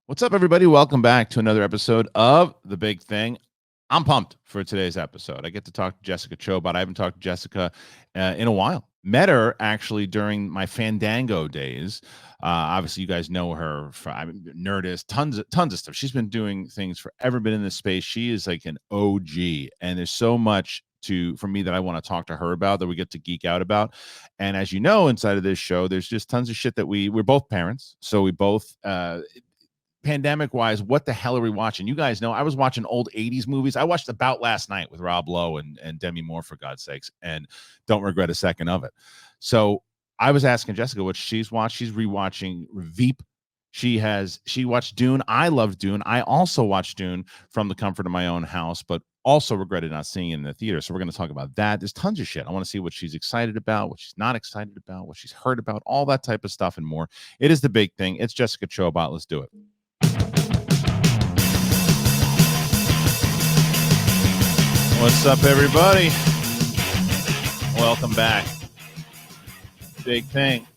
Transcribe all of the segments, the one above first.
What's up, everybody? Welcome back to another episode of The Big Thing. I'm pumped for today's episode. I get to talk to Jessica Chobot. I haven't talked to Jessica in a while. Met her actually during my Fandango days. Obviously, you guys know her from Nerdist, tons of stuff. She's been doing things forever, been in this space. She is like an OG, and there's so much for me that I want to talk to her about, that we get to geek out about. And as you know, inside of this show, there's just tons of shit that we're both parents, so we both pandemic wise, what the hell are we watching? You guys know I was watching old 80s movies. I watched About last night with Rob Lowe and Demi Moore, for God's sakes, and don't regret a second of it. So I was asking Jessica what she's watched. She's rewatching Veep. She watched Dune. I love Dune. I also watched Dune from the comfort of my own house, but also regretted not seeing it in the theater. So we're going to talk about that. There's tons of shit. I want to see what she's excited about, what she's not excited about, what she's heard about, all that type of stuff and more. It is The Big Thing. It's Jessica Chobot. Let's do it. What's up, everybody? Welcome back. Big Thing.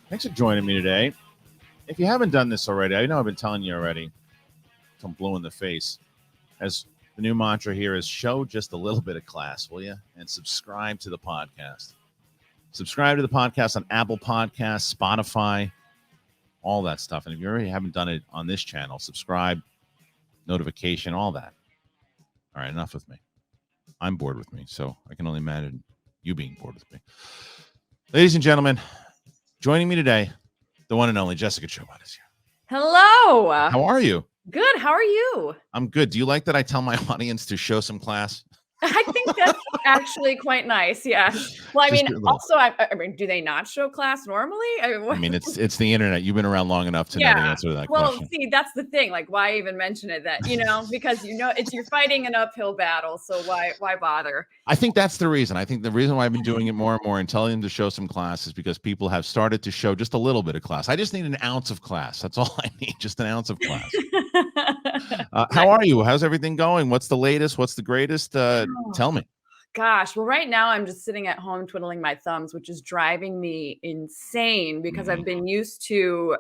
Thanks for joining me today. If you haven't done this already, I know I've been telling you already, I'm blue in the face. As the new mantra here is, show just a little bit of class, will you? And subscribe to the podcast. Subscribe to the podcast on Apple Podcasts, Spotify, all that stuff. And if you already haven't done it on this channel, subscribe, notification, all that. All right, enough with me. I'm bored with me, so I can only imagine you being bored with me. Ladies and gentlemen, joining me today, the one and only Jessica Chobot is here. Hello. How are you? Good. How are you? I'm good. Do you like that I tell my audience to show some class? I think that's actually quite nice. Yeah. Well, I mean, also, I mean, do they not show class normally? I mean, it's the internet. You've been around long enough to know the answer to that question. Well, see, that's the thing. Like, why even mention it? That because you're fighting an uphill battle. So why bother? I think that's the reason. I think the reason why I've been doing it more and more and telling them to show some class is because people have started to show just a little bit of class. I just need an ounce of class. That's all I need. Just an ounce of class. How are you? How's everything going? What's the latest? What's the greatest? Tell me. Gosh, well, right now I'm just sitting at home twiddling my thumbs, which is driving me insane because I've been used to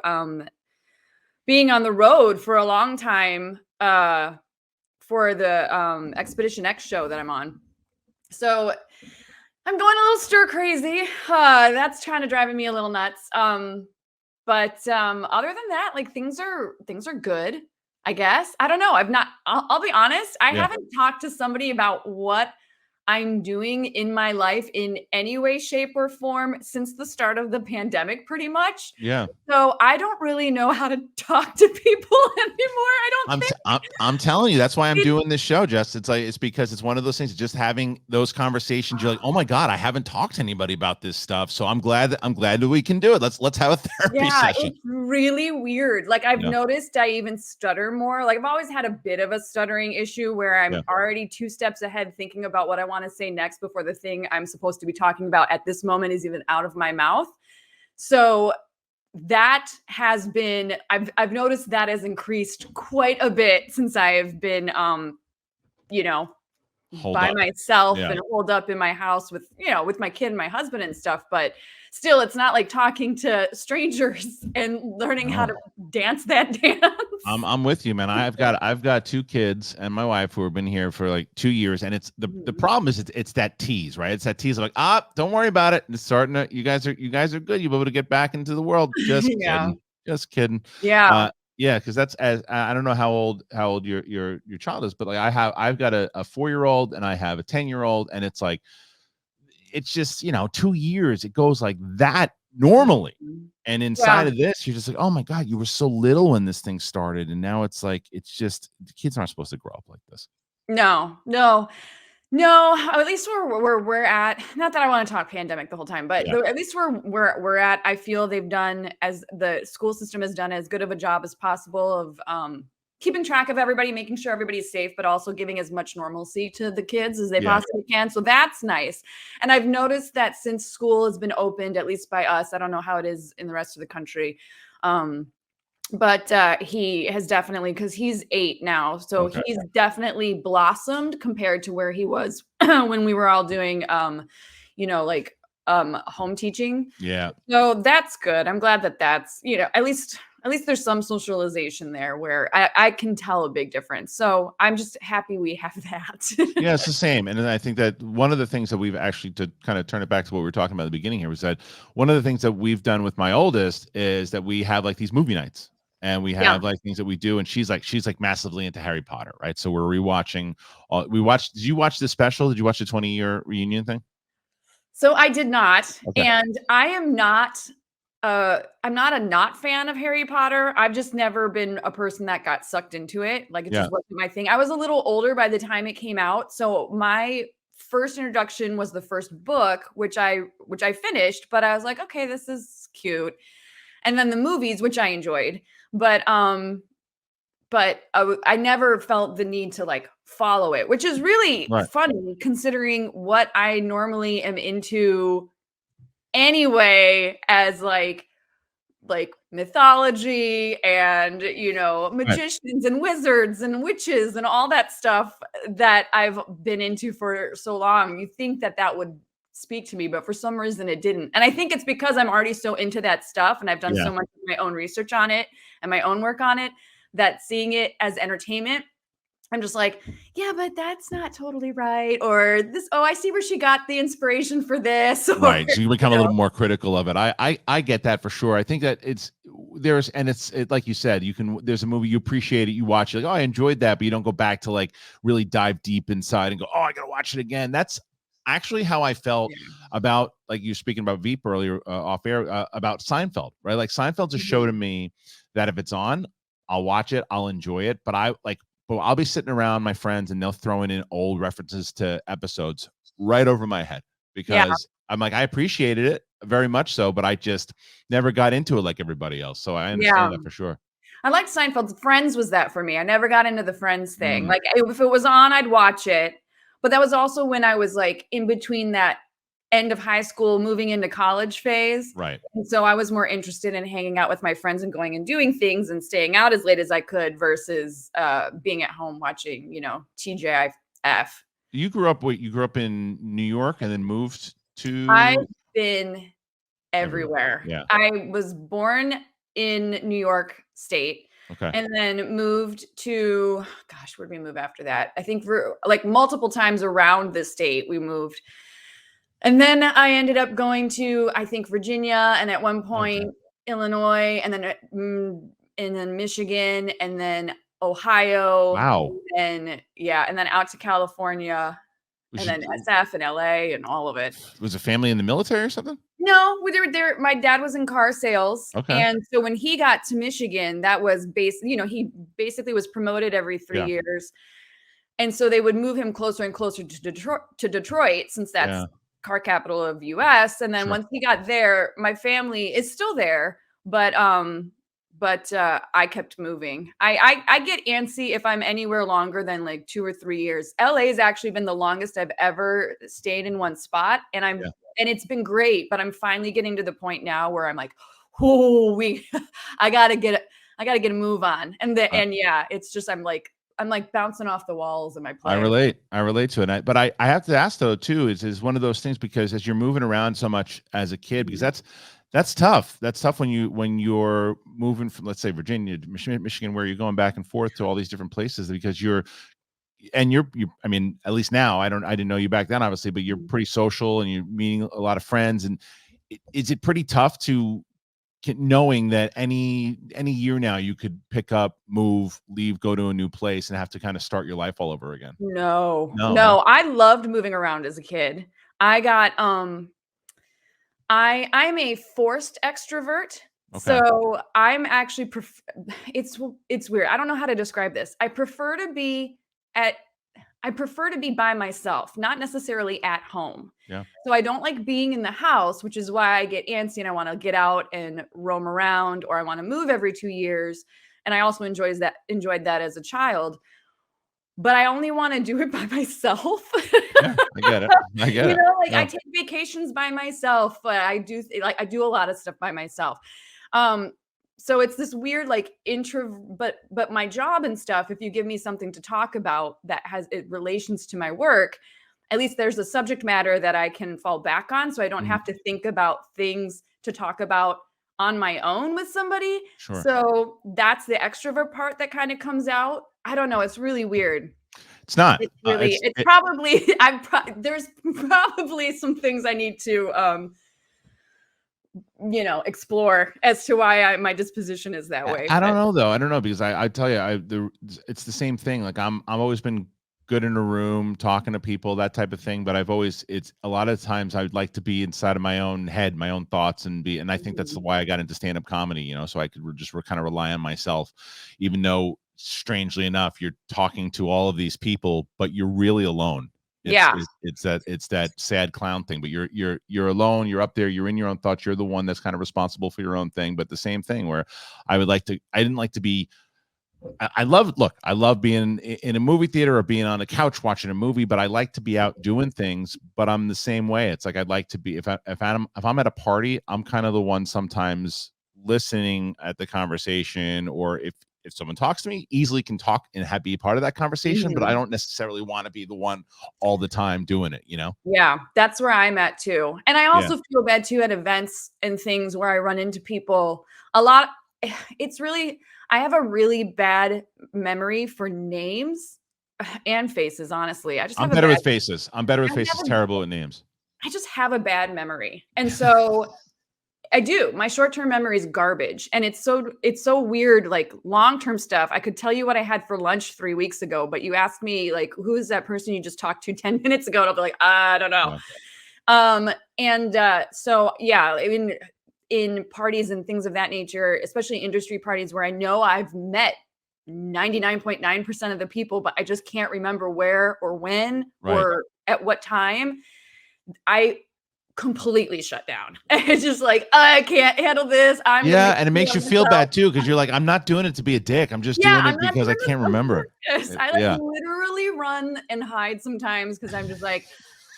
being on the road for a long time for the Expedition X show that I'm on. So I'm going a little stir crazy. That's kind of driving me a little nuts. But other than that, like things are good, I guess. I don't know. I'll be honest. I haven't talked to somebody about what I'm doing in my life in any way, shape, or form since the start of the pandemic, pretty much. Yeah. So I don't really know how to talk to people anymore. I'm telling you, that's why I'm doing this show, Jess. It's because it's one of those things. Just having those conversations, you're like, oh my God, I haven't talked to anybody about this stuff. So I'm glad that we can do it. Let's have a therapy session. It's really weird. Like I've noticed I even stutter more. Like I've always had a bit of a stuttering issue where I'm already 2 steps ahead thinking about what I want to say next before the thing I'm supposed to be talking about at this moment is even out of my mouth. So that has been, I've noticed that has increased quite a bit since I have been, by myself and holed up in my house with my kid and my husband and stuff. But still, it's not like talking to strangers and learning how to dance that dance. I'm with you, man. I've got 2 kids and my wife who have been here for like 2 years, and it's the problem is it's that tease, right? It's that tease of like, don't worry about it. It's starting to, you guys are good. You'll be able to get back into the world. Just kidding. Just kidding. Yeah. Yeah, because that's I don't know how old your child is, but like I've got a 4-year-old and I have a 10-year-old, and it's like it's just 2 years it goes like that normally, and inside of this you're just like, oh my God, you were so little when this thing started, and now it's like it's just the kids aren't supposed to grow up like this. No, at least we're at, not that I want to talk pandemic the whole time, but at least we're at, I feel they've done, as the school system has done, as good of a job as possible of keeping track of everybody, making sure everybody's safe, but also giving as much normalcy to the kids as they possibly can. So that's nice. And I've noticed that since school has been opened, at least by us, I don't know how it is in the rest of the country, but he has definitely, because he's 8 now, so he's definitely blossomed compared to where he was when we were all doing home teaching. Yeah. So that's good. I'm glad that that's, at least at least there's some socialization there where I can tell a big difference. So I'm just happy we have that. Yeah, it's the same. And then I think that one of the things that we've actually, to kind of turn it back to what we were talking about at the beginning here, was that one of the things that we've done with my oldest is that we have like these movie nights, and we Yeah. have like things that we do. And she's like massively into Harry Potter, right? So we're rewatching. We watched. Did you watch the special? Did you watch the 20-year reunion thing? So I did not, Okay. and I'm not a not fan of Harry Potter. I've just never been a person that got sucked into it. Like, it Yeah. just wasn't my thing. I was a little older by the time it came out, so my first introduction was the first book, which I finished, but I was like, okay, this is cute. And then the movies, which I enjoyed, but I never felt the need to like follow it, which is really Right. funny considering what I normally am into anyway, as like mythology and, you know, Right. magicians and wizards and witches and all that stuff that I've been into for so long. You think that that would speak to me, but for some reason it didn't. And I think it's because I'm already so into that stuff and I've done Yeah. so much of my own research on it and my own work on it, that seeing it as entertainment, I'm just like, yeah, but that's not totally right. Or this, oh, I see where she got the inspiration for this. Or, Right. So you become you a know. little more critical of it. I get that for sure. I think that it's like you said, there's a movie, you appreciate it, you watch it, like, oh, I enjoyed that, but you don't go back to like really dive deep inside and go, oh, I gotta watch it again. That's actually how I felt about, like, you were speaking about Veep earlier, off air, about Seinfeld, right? Like, Seinfeld's a show to me that if it's on, I'll watch it, I'll enjoy it, but I'll be sitting around my friends and they'll throw in old references to episodes right over my head, because I'm like, I appreciated it very much so, but I just never got into it like everybody else. So I understand that for sure. I liked Seinfeld. Friends was that for me. I never got into the Friends thing. Mm. Like, if it was on, I'd watch it. But that was also when I was like in between that end of high school, moving into college phase. Right. And so I was more interested in hanging out with my friends and going and doing things and staying out as late as I could versus being at home watching, you know, TJIF. You grew up in New York and then moved to I've been everywhere. Yeah. I was born in New York State. Okay. And then moved to, gosh, where'd we move after that? I think for like multiple times around the state we moved. And then I ended up going to, I think, Virginia, and at one point Illinois, and then Michigan, and then Ohio. Wow. And then out to California, and then SF and LA and all of it. Was a family in the military or something? No, they were there. My dad was in car sales. Okay. And so when he got to Michigan, that was he basically was promoted every 3 years. And so they would move him closer and closer to Detroit, since that's car capital of US. And then once he got there, my family is still there, but I kept moving. I get antsy if I'm anywhere longer than like 2 or 3 years. LA has actually been the longest I've ever stayed in one spot, and and it's been great, but I'm finally getting to the point now where I'm like, oh, I gotta get a move on. And it's just I'm like bouncing off the walls in my place. I relate to it. But I have to ask though too, is one of those things, because as you're moving around so much as a kid, because that's tough. That's tough when you're moving from, let's say, Virginia to Michigan, where you're going back and forth to all these different places, because you're I mean, at least now, I didn't know you back then, obviously, but you're pretty social and you're meeting a lot of friends. And is it pretty tough to knowing that any year now you could pick up, move, leave, go to a new place and have to kind of start your life all over again? No. I loved moving around as a kid. I got I'm a forced extrovert. Okay. So I'm actually it's weird. I don't know how to describe this. I prefer to be by myself, not necessarily at home. Yeah. So I don't like being in the house, which is why I get antsy and I want to get out and roam around, or I want to move every 2 years. And I also enjoyed that as a child. But I only want to do it by myself. Yeah, I get it. You know, like I take vacations by myself, but I do a lot of stuff by myself. So it's this weird like but my job and stuff, if you give me something to talk about that has relations to my work, at least there's a subject matter that I can fall back on, so I don't have to think about things to talk about on my own with somebody. Sure. So that's the extrovert part that kind of comes out. I don't know. It's really weird. It's not. It's really, probably, there's probably some things I need to, explore as to why my disposition is that way. I don't know though. I don't know, because I tell you, it's the same thing. Like I've always been good in a room talking to people, that type of thing. But it's a lot of times I would like to be inside of my own head, my own thoughts, and I think that's why I got into stand-up comedy, so I could just kind of rely on myself, even though strangely enough, you're talking to all of these people, but you're really alone. It's that sad clown thing, but you're alone, you're up there, you're in your own thoughts, you're the one that's kind of responsible for your own thing. But the same thing where I didn't like to be, I love being in a movie theater or being on a couch watching a movie, but I like to be out doing things. But I'm the same way. It's like I'd like to be, if I'm at a party, I'm kind of the one sometimes listening at the conversation, or if someone talks to me, easily can talk and be part of that conversation, but I don't necessarily want to be the one all the time doing it, Yeah, that's where I'm at too. And I also feel bad too at events and things where I run into people a lot. I have a really bad memory for names and faces, honestly. I'm better with faces. Terrible at names. I just have a bad memory. And so I do. My short-term memory is garbage. And it's so weird, like long-term stuff. I could tell you what I had for lunch 3 weeks ago, but you asked me like, who is that person you just talked to 10 minutes ago? And I'll be like, I don't know. So yeah, I mean, in parties and things of that nature, especially industry parties where I know I've met 99.9% of the people, but I just can't remember where or when or at what time, I completely shut down. It's just like, I can't handle this. And it makes you feel bad too, because you're like, I'm not doing it to be a dick. I'm just doing it because I can't remember. I literally run and hide sometimes because I'm just like,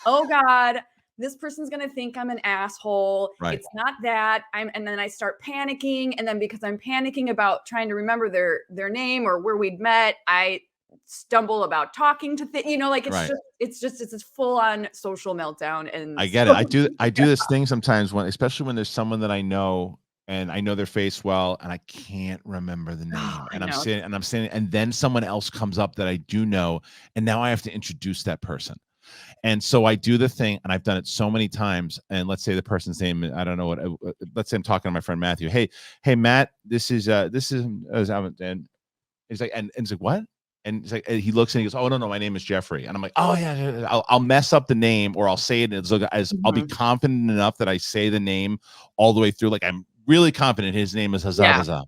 oh God, this person's going to think I'm an asshole. Right. It's not that. And then I start panicking. And then because I'm panicking about trying to remember their name or where we'd met, I stumble about talking to it's this full on social meltdown. And I get it. I do this thing sometimes especially when there's someone that I know and I know their face well, and I can't remember the name. And I'm sitting, and then someone else comes up that I do know, and now I have to introduce that person. And so I do the thing, and I've done it so many times. And let's say the person's name, I don't know what. Let's say I'm talking to my friend Matthew. Hey, Matt, this is and he's like, and he's like, what? And it's like, he looks and he goes, oh no, my name is Jeffrey. And I'm like, oh yeah. I'll mess up the name, or I'll say it as I'll be confident enough that I say the name all the way through. Like I'm really confident his name is Hazza.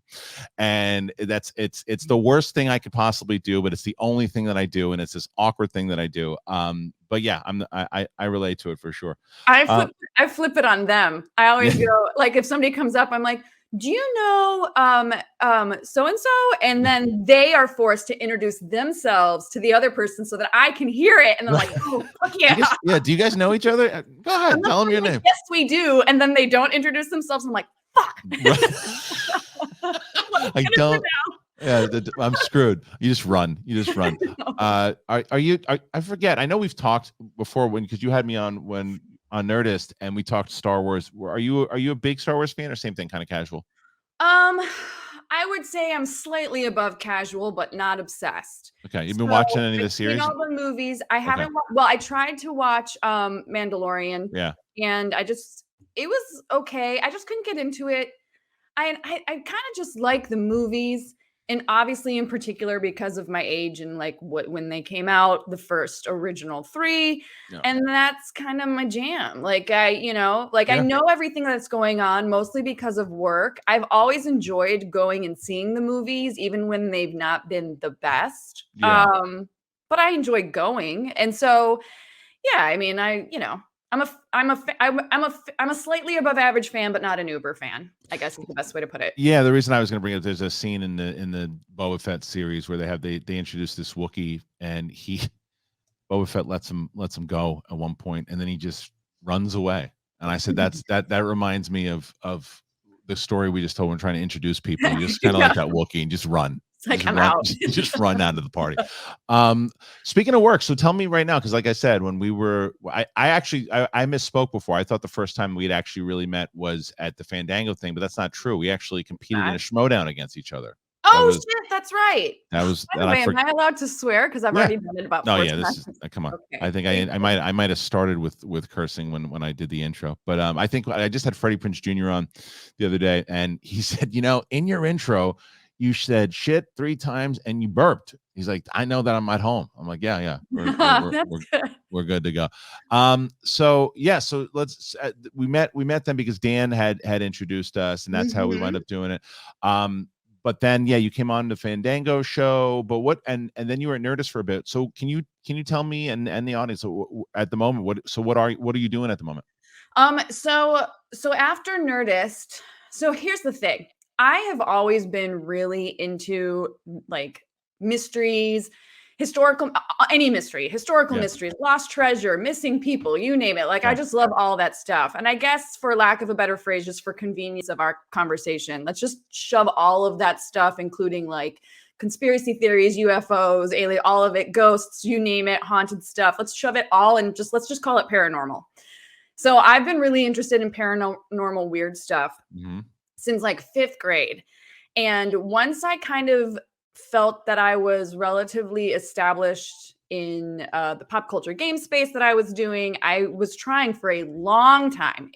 And it's the worst thing I could possibly do, but it's the only thing that I do, and it's this awkward thing that I do. But yeah, I relate to it for sure. I flip it on them. I always go, like, if somebody comes up, I'm like, do you know so and so? And then they are forced to introduce themselves to the other person so that I can hear it. And they're like, oh, fuck yeah. Do you guys know each other? Go ahead, tell them your name. Yes, we do. And then they don't introduce themselves. I'm like, fuck. I don't. Yeah, I'm screwed. You just run. Are you? I forget. I know we've talked before because you had me on Nerdist and we talked Star Wars. Are you a big Star Wars fan, or same thing, kind of casual? I would say I'm slightly above casual, but not obsessed. Okay, you've been watching any of the series? All the movies. I haven't. Well, I tried to watch Mandalorian. Yeah, and it was okay. I just couldn't get into it. I kind of just like the movies. And obviously, in particular, because of my age and like when they came out, the first original 3, and that's kind of my jam. Like I know everything that's going on, mostly because of work. I've always enjoyed going and seeing the movies, even when they've not been the best. Yeah. But I enjoy going, and so yeah. I mean, I'm a slightly above average fan, but not an uber fan, I guess is the best way to put it. Yeah, the reason I was going to bring it up, there's a scene in the Boba Fett series where they introduce this Wookiee, and Boba Fett lets him go at one point, and then he just runs away. And I said that reminds me of the story we just told when trying to introduce people. You just kind of like that Wookiee and just run. like, I'm out. Just run out of the party. Speaking of work, so tell me right now, because like I said, when we were, I misspoke before. I thought the first time we'd actually really met was at the Fandango thing, but that's not true. We actually competed in a schmodown against each other. Oh shit, that's right. That was. By the way, am I allowed to swear? Because I've already done it about 4 times. This is come on. Okay. I think I might have started with cursing when I did the intro, but I think I just had Freddie Prinze Jr. on the other day, and he said, in your intro, you said shit 3 times and you burped. He's like, I know that I'm at home. I'm like, yeah, we're good to go. So let's we met them because Dan had introduced us, and that's how we wound up doing it. But then, you came on the Fandango show, but and then you were at Nerdist for a bit. So can you tell me and the audience at the moment, what are you doing at the moment? So after Nerdist, so here's the thing. I have always been really into like mysteries, historical mysteries, lost treasure, missing people, you name it. Like, I just love all that stuff. And I guess, for lack of a better phrase, just for convenience of our conversation, let's just shove all of that stuff, including like conspiracy theories, UFOs, alien, all of it, ghosts, you name it, haunted stuff. Let's shove it all and let's just call it paranormal. So I've been really interested in paranormal weird stuff since like 5th grade. And once I kind of felt that I was relatively established in the pop culture game space that I was doing, I was trying for a long time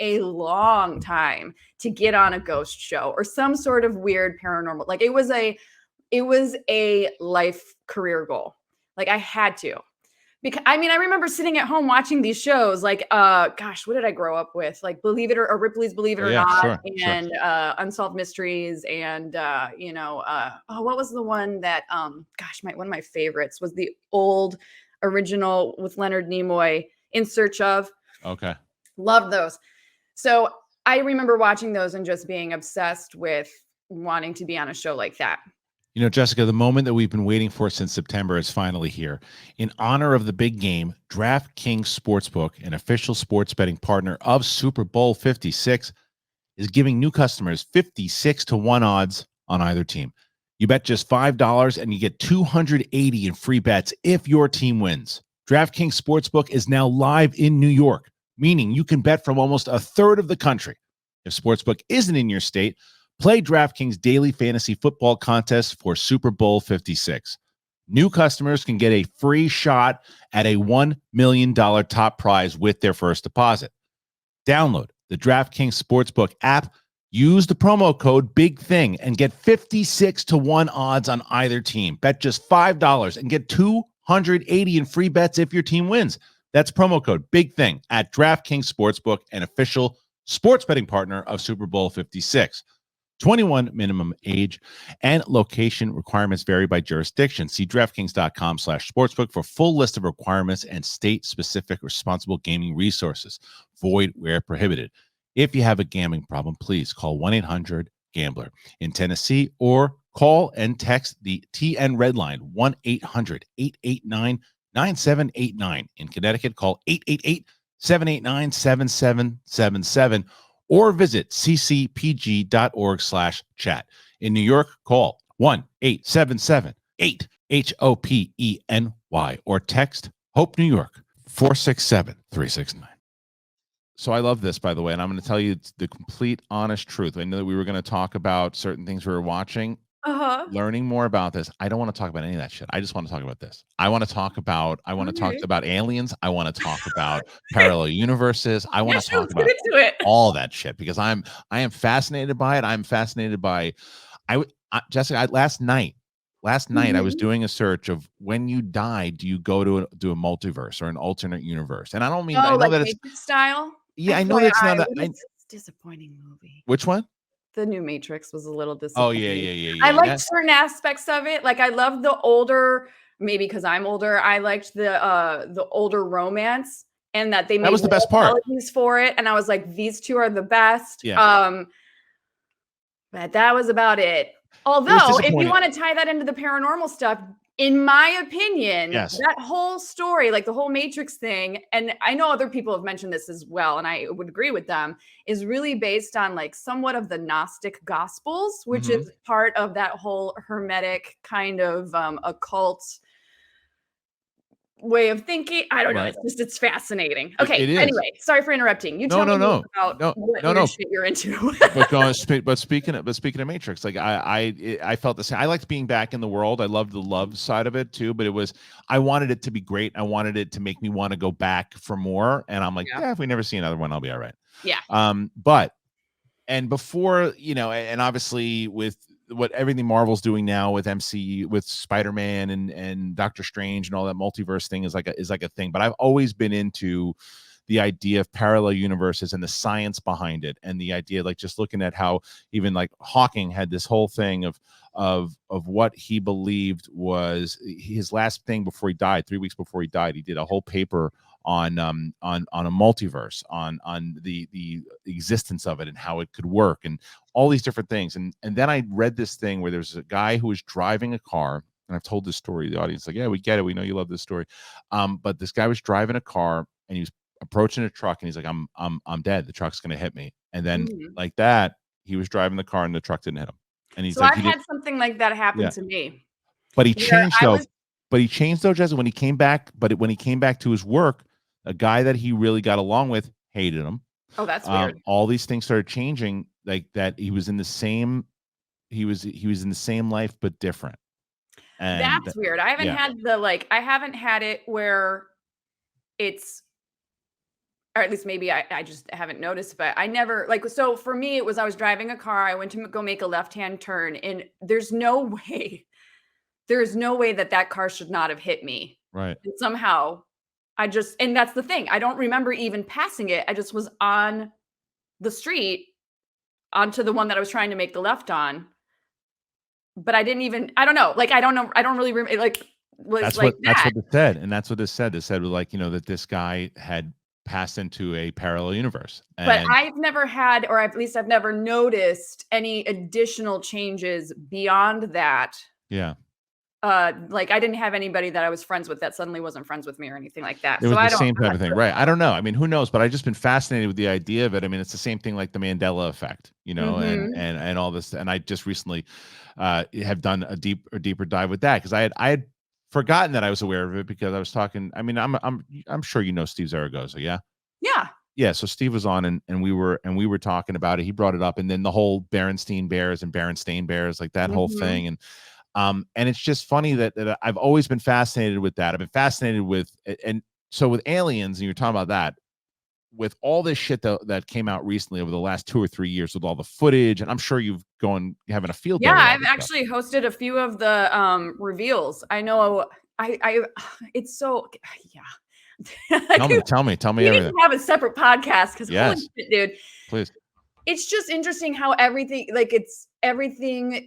to get on a ghost show or some sort of weird paranormal. Like, it was a life career goal. Like, I had to. Because I remember sitting at home watching these shows, like, what did I grow up with? Like Ripley's Believe It or Not, and Unsolved Mysteries, and what was the one that one of my favorites was the old original with Leonard Nimoy, In Search of. Okay. Loved those. So I remember watching those and just being obsessed with wanting to be on a show like that. Jessica, the moment that we've been waiting for since September is finally here. In honor of the big game, DraftKings Sportsbook, an official sports betting partner of Super Bowl 56, is giving new customers 56-1 odds on either team. You bet just $5 and you get $280 in free bets if your team wins. DraftKings Sportsbook is now live in New York, meaning you can bet from almost a third of the country. If Sportsbook isn't in your state, play DraftKings Daily Fantasy Football Contest for Super Bowl 56. New customers can get a free shot at a $1 million top prize with their first deposit. Download the DraftKings Sportsbook app, use the promo code BIGTHING, and get 56-1 odds on either team. Bet just $5 and get $280 in free bets if your team wins. That's promo code BIGTHING at DraftKings Sportsbook, an official sports betting partner of Super Bowl 56. 21 minimum age and location requirements vary by jurisdiction. See DraftKings.com/sportsbook for full list of requirements and state-specific responsible gaming resources. Void where prohibited. If you have a gambling problem, please call 1-800-GAMBLER in Tennessee, or call and text the TN Red Line 1-800-889-9789. In Connecticut, call 888-789-7777. or visit ccpg.org/chat. In New York, call 1-877-8-HOPENY or text HOPE New York 467-369. So I love this, by the way, and I'm going to tell you the complete honest truth. I know that we were going to talk about certain things we were watching. Learning more about this. I don't want to talk about any of that shit. I just want to talk about this. I want to talk about aliens. I want to talk about parallel universes. I want to talk about all that shit because I am fascinated by it. I'm fascinated by Jessica, last night I was doing a search of when you die, do you go to a multiverse or an alternate universe? And I don't mean I know like that Matrix it's style. Yeah, I know that's not it's a disappointing movie. Which one? The new Matrix was a little disappointing. Oh, yeah. I liked certain aspects of it. Like, I love the older, maybe because I'm older, I liked the older romance, and that they made that was the best part for it. And I was like, these two are the best. Yeah. But that was about it. Although, if you want to tie that into the paranormal stuff, In my opinion, Yes. that whole story, like the whole Matrix thing, and I know other people have mentioned this as well, and I would agree with them, is really based on like somewhat of the Gnostic Gospels, which Mhm. is part of that whole Hermetic kind of occult way of thinking. I don't know. Right. It's fascinating. It Okay. is. Anyway, sorry for interrupting. You No, tell no, me more no. about No, what no, weird no. shit you're into. But speaking of Matrix, like I felt the same. I liked being back in the world. I loved the love side of it too, but I wanted it to be great. I wanted it to make me want to go back for more. And I'm like, Yeah. yeah, if we never see another one, I'll be all right. Yeah. But and before, and obviously with what everything Marvel's doing now with MCU, with Spider-Man and Doctor Strange and all that multiverse thing is like a thing. But I've always been into the idea of parallel universes and the science behind it, and the idea, like just looking at how even like Hawking had this whole thing of what he believed was his last thing before he died. 3 weeks before he died, he did a whole paper on a multiverse, on the existence of it and how it could work and all these different things. And then I read this thing where there's a guy who was driving a car, and I've told this story to the audience, like, yeah, we get it, we know you love this story. But this guy was driving a car and he was approaching a truck, and he's like, I'm dead, the truck's gonna hit me. And then like that, he was driving the car and the truck didn't hit him. And he's So like, I've had something like that happen to me. but he where changed I though. was But he changed though, Jesse, when he came back. But when he came back to his work, a guy that he really got along with hated him. Oh, that's weird. All these things started changing, like that. He was in the same life, but different. And That's weird. I haven't had I haven't had it where it's, or at least maybe I just haven't noticed, but I never so for me, it was, I was driving a car. I went to go make a left-hand turn, and there's no way that car should not have hit me. right. And somehow and that's the thing. I don't remember even passing it. I just was on the street onto the one that I was trying to make the left on. But I didn't even, I don't know. Like, I don't know. I don't really remember. That's what it said. And that's what this said. It said, like, that this guy had passed into a parallel universe. But I've never had, or at least I've never noticed any additional changes beyond that. Yeah. I didn't have anybody that I was friends with that suddenly wasn't friends with me or anything like that. It was the same type of thing, right? I don't know. I mean, who knows? But I just been fascinated with the idea of it. I mean, it's the same thing like the Mandela effect, and all this. And I just recently have done a deeper dive with that, because I had forgotten that I was aware of it, because I was talking. I mean, I'm sure you know Steve Zaragoza, yeah. Yeah. Yeah, so Steve was on, and we were talking about it. He brought it up, and then the whole Berenstein Bears and Berenstain Bears, like that whole thing, and it's just funny that I've always been fascinated with that. I've been fascinated with, and so with aliens, and you're talking about that, with all this shit that came out recently over the last 2 or 3 years with all the footage, and I'm sure you've gone having a field day. Yeah, I've actually hosted a few of the reveals. I know it's so, yeah. Tell me we everything. need to have a separate podcast, because Yes. holy shit, dude. Please. It's just interesting how everything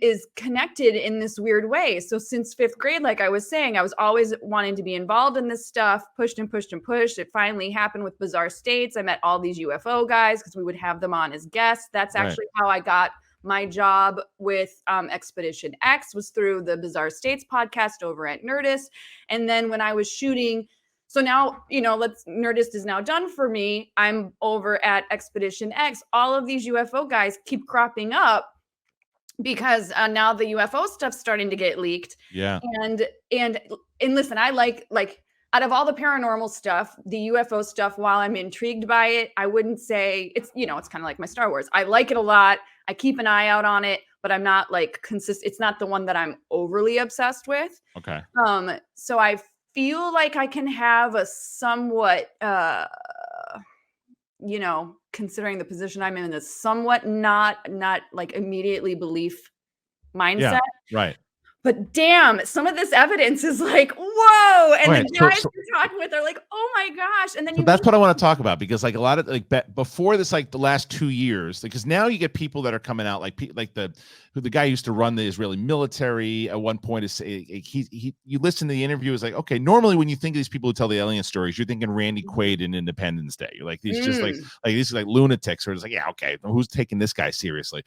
is connected in this weird way. So since 5th grade, like I was saying, I was always wanting to be involved in this stuff, pushed and pushed and pushed. It finally happened with Bizarre States. I met all these UFO guys because we would have them on as guests. That's actually how I got my job with Expedition X, was through the Bizarre States podcast over at Nerdist. And then when I was shooting, so now, Nerdist is now done for me. I'm over at Expedition X. All of these UFO guys keep cropping up because now the UFO stuff's starting to get leaked. Yeah. And listen, I like out of all the paranormal stuff, the UFO stuff, while I'm intrigued by it, I wouldn't say it's kind of like my Star Wars. I like it a lot. I keep an eye out on it, but I'm not consistent. It's not the one that I'm overly obsessed with. Okay. So I feel like I can have a somewhat, considering the position I'm in, a somewhat not like immediately belief mindset. Yeah, right. But damn, some of this evidence is like, whoa. And the guys you're talking with are like, oh my gosh. And then that's what I want to talk about, because like a lot of before this, like the last 2 years, because now you get people that are coming out like the guy used to run the Israeli military at one point. Is you listen to the interview, is like, okay, normally when you think of these people who tell the alien stories, you're thinking Randy Quaid in Independence Day. You're like, these just like these like lunatics, or it's like, yeah, okay, who's taking this guy seriously?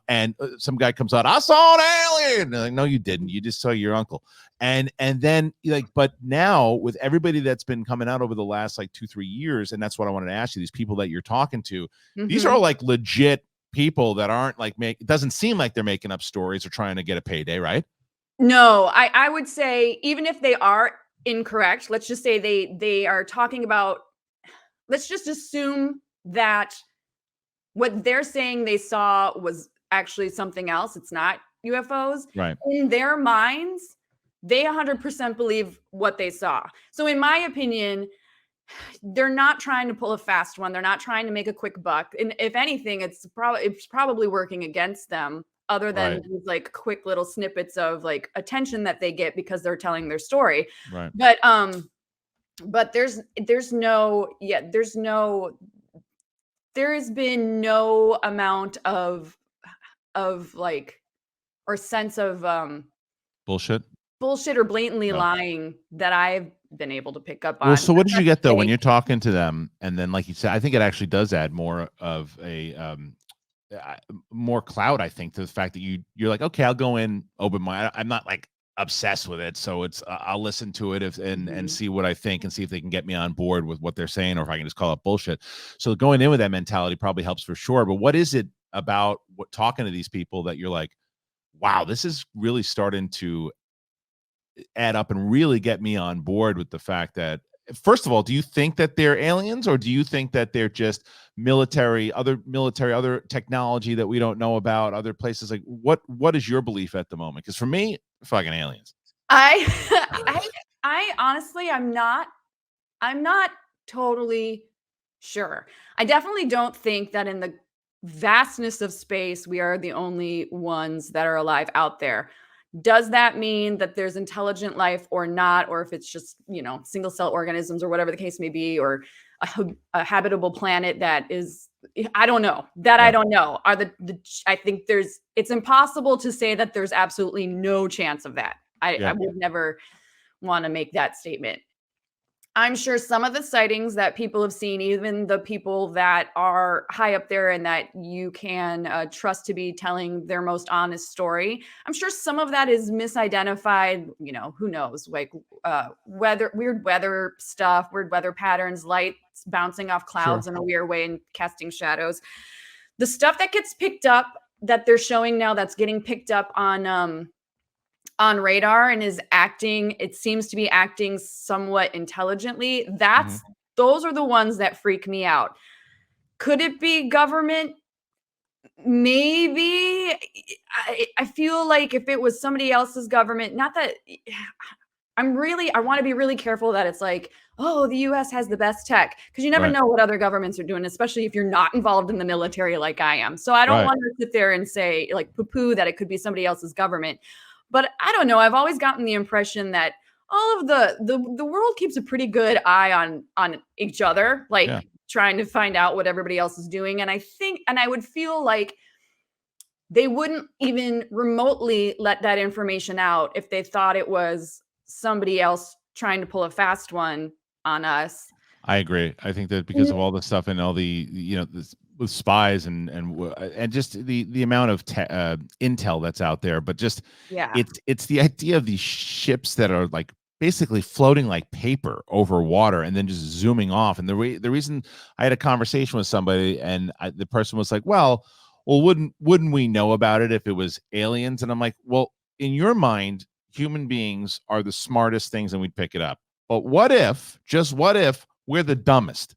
And some guy comes out, I saw an alien. They're like, no, you didn't. didn't. You just saw your uncle. And then like, but now with everybody that's been coming out over the last like 2-3 years, and that's what I wanted to ask you, these people that you're talking to, these are all like legit people that aren't like it doesn't seem like they're making up stories or trying to get a payday, right? No, I would say even if they are incorrect, let's just say they are talking about, let's just assume that what they're saying they saw was actually something else. It's not UFOs. Right. In their minds, they 100% believe what they saw. So in my opinion, they're not trying to pull a fast one. They're not trying to make a quick buck. And if anything, it's probably working against them, other than these like quick little snippets of like attention that they get because they're telling their story. Right. But there has been no amount of like, or sense of bullshit or blatantly lying that I've been able to pick up on. Well, so what did you get though when you're talking to them? And then, like you said, I think it actually does add more of a more clout, I think, to the fact that you're like, okay, I'll go in open mind. I'm not like obsessed with it, so it's I'll listen to it and see what I think and see if they can get me on board with what they're saying, or if I can just call it bullshit. So going in with that mentality probably helps for sure. But what is it about talking to these people that you're like, wow, this is really starting to add up and really get me on board with the fact that, first of all, do you think that they're aliens, or do you think that they're just other technology that we don't know about, other places? Like what is your belief at the moment? Because for me, fucking aliens. I honestly, I'm not totally sure. I definitely don't think that in the vastness of space, we are the only ones that are alive out there. Does that mean that there's intelligent life or not? Or if it's just, single cell organisms or whatever the case may be, or a habitable planet that is, I don't know. I don't know. I think it's impossible to say that there's absolutely no chance of that. I would never want to make that statement. I'm sure some of the sightings that people have seen, even the people that are high up there and that you can trust to be telling their most honest story, I'm sure some of that is misidentified, who knows, like weird weather stuff, weird weather patterns, lights bouncing off clouds in a weird way and casting shadows. The stuff that gets picked up, that they're showing now, that's getting picked up on radar and it seems to be acting somewhat intelligently. Those are the ones that freak me out. Could it be government? Maybe. I feel like if it was somebody else's government, not that I want to be really careful that it's like, oh, the US has the best tech, because you never know what other governments are doing, especially if you're not involved in the military like I am. So I don't want to sit there and say, like, poo-poo that it could be somebody else's government. But I don't know. I've always gotten the impression that all of the world keeps a pretty good eye on each other, like trying to find out what everybody else is doing. And I would feel like they wouldn't even remotely let that information out if they thought it was somebody else trying to pull a fast one on us. I agree. I think that because of all the stuff and all the, with spies and just the amount of intel that's out there, but just it's the idea of these ships that are like basically floating like paper over water and then just zooming off. And the reason I had a conversation with somebody and the person was like, well, wouldn't we know about it if it was aliens? And I'm like, well, in your mind, human beings are the smartest things and we'd pick it up. But what if we're the dumbest?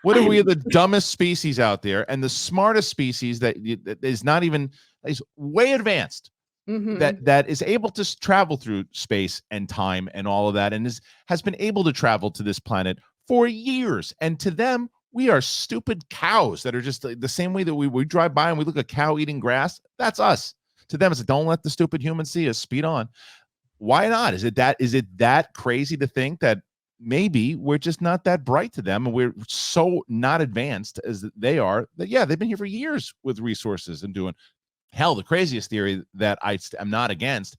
What if we're the dumbest species out there and the smartest species that is not even, is way advanced, that is able to travel through space and time and all of that, and has been able to travel to this planet for years. And to them, we are stupid cows that are just the same way that we drive by and we look at a cow eating grass. That's us. To them, it's like, don't let the stupid humans see us. Speed on. Why not? Is it that crazy to think that maybe we're just not that bright to them and we're so not advanced as they are, that they've been here for years with resources and doing hell. The craziest theory that I'm not against,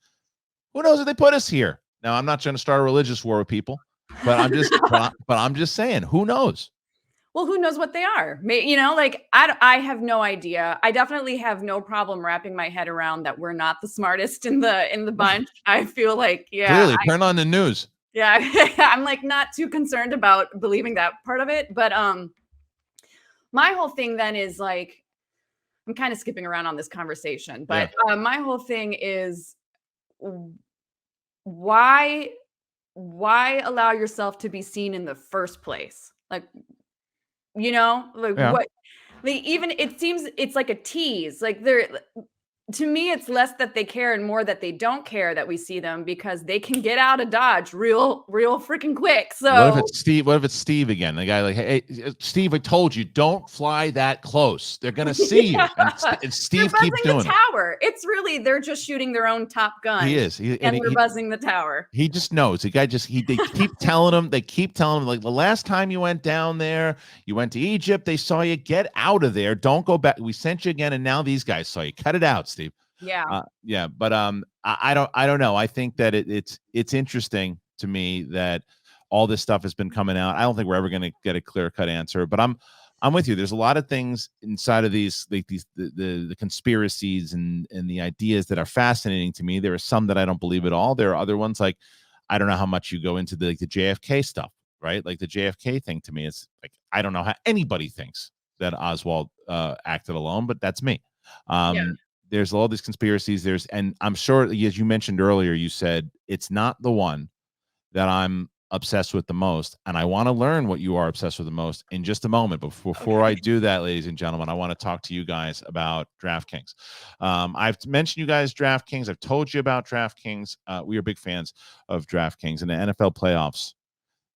who knows if they put us here? Now, I'm not trying to start a religious war with people, but I'm just but I'm just saying, who knows? Well, who knows what they are? You know, like I have no idea. I definitely have no problem wrapping my head around that we're not the smartest in the bunch. I feel like, yeah, Clearly, turn on the news. yeah, I'm like not too concerned about believing that part of it. But my whole thing then is like, I'm kind of skipping around on this conversation, but my whole thing is why allow yourself to be seen in the first place? Like, you know, like what, like, even it seems it's like a tease. Like to me, it's less that they care and more that they don't care that we see them, because they can get out of Dodge real freaking quick. So what if it's Steve? What if it's Steve again? The guy like, hey, Steve, I told you, don't fly that close. They're gonna see you. And Steve keeps doing the tower. It's really, they're just shooting their own Top Gun. He is, and we're buzzing the tower. He just knows. The guy just they keep telling him. They keep telling him, like, the last time you went down there, you went to Egypt. They saw you. Get out of there. Don't go back. We sent you again, and now these guys saw you. Cut it out, Steve. Yeah. Yeah. But I don't know. I think that it's interesting to me that all this stuff has been coming out. I don't think we're ever going to get a clear-cut answer, but I'm with you. There's a lot of things inside of these, like the conspiracies and the ideas that are fascinating to me. There are some that I don't believe at all. There are other ones, like, I don't know how much you go into the JFK stuff, right? Like the JFK thing, to me, it's like, I don't know how anybody thinks that Oswald acted alone, but that's me. There's all these conspiracies. And I'm sure, as you mentioned earlier, you said it's not the one that I'm obsessed with the most, and I want to learn what you are obsessed with the most in just a moment. But before I do that, ladies and gentlemen, I want to talk to you guys about DraftKings. I've mentioned you guys DraftKings. I've told you about DraftKings. We are big fans of DraftKings. In the NFL playoffs,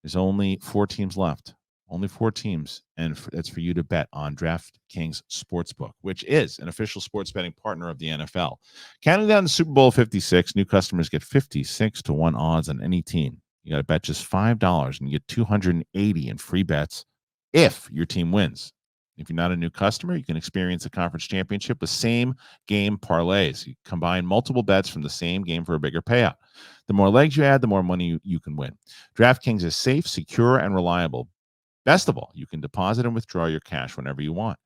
there's only 4 teams left. Only 4 teams, and that's for you to bet on DraftKings Sportsbook, which is an official sports betting partner of the NFL. Counting down the Super Bowl 56, new customers get 56 to 1 odds on any team. You got to bet just $5 and you get 280 in free bets if your team wins. If you're not a new customer, you can experience a conference championship with same game parlays. You combine multiple bets from the same game for a bigger payout. The more legs you add, the more money you can win. DraftKings is safe, secure, and reliable. Best of all, you can deposit and withdraw your cash whenever you want.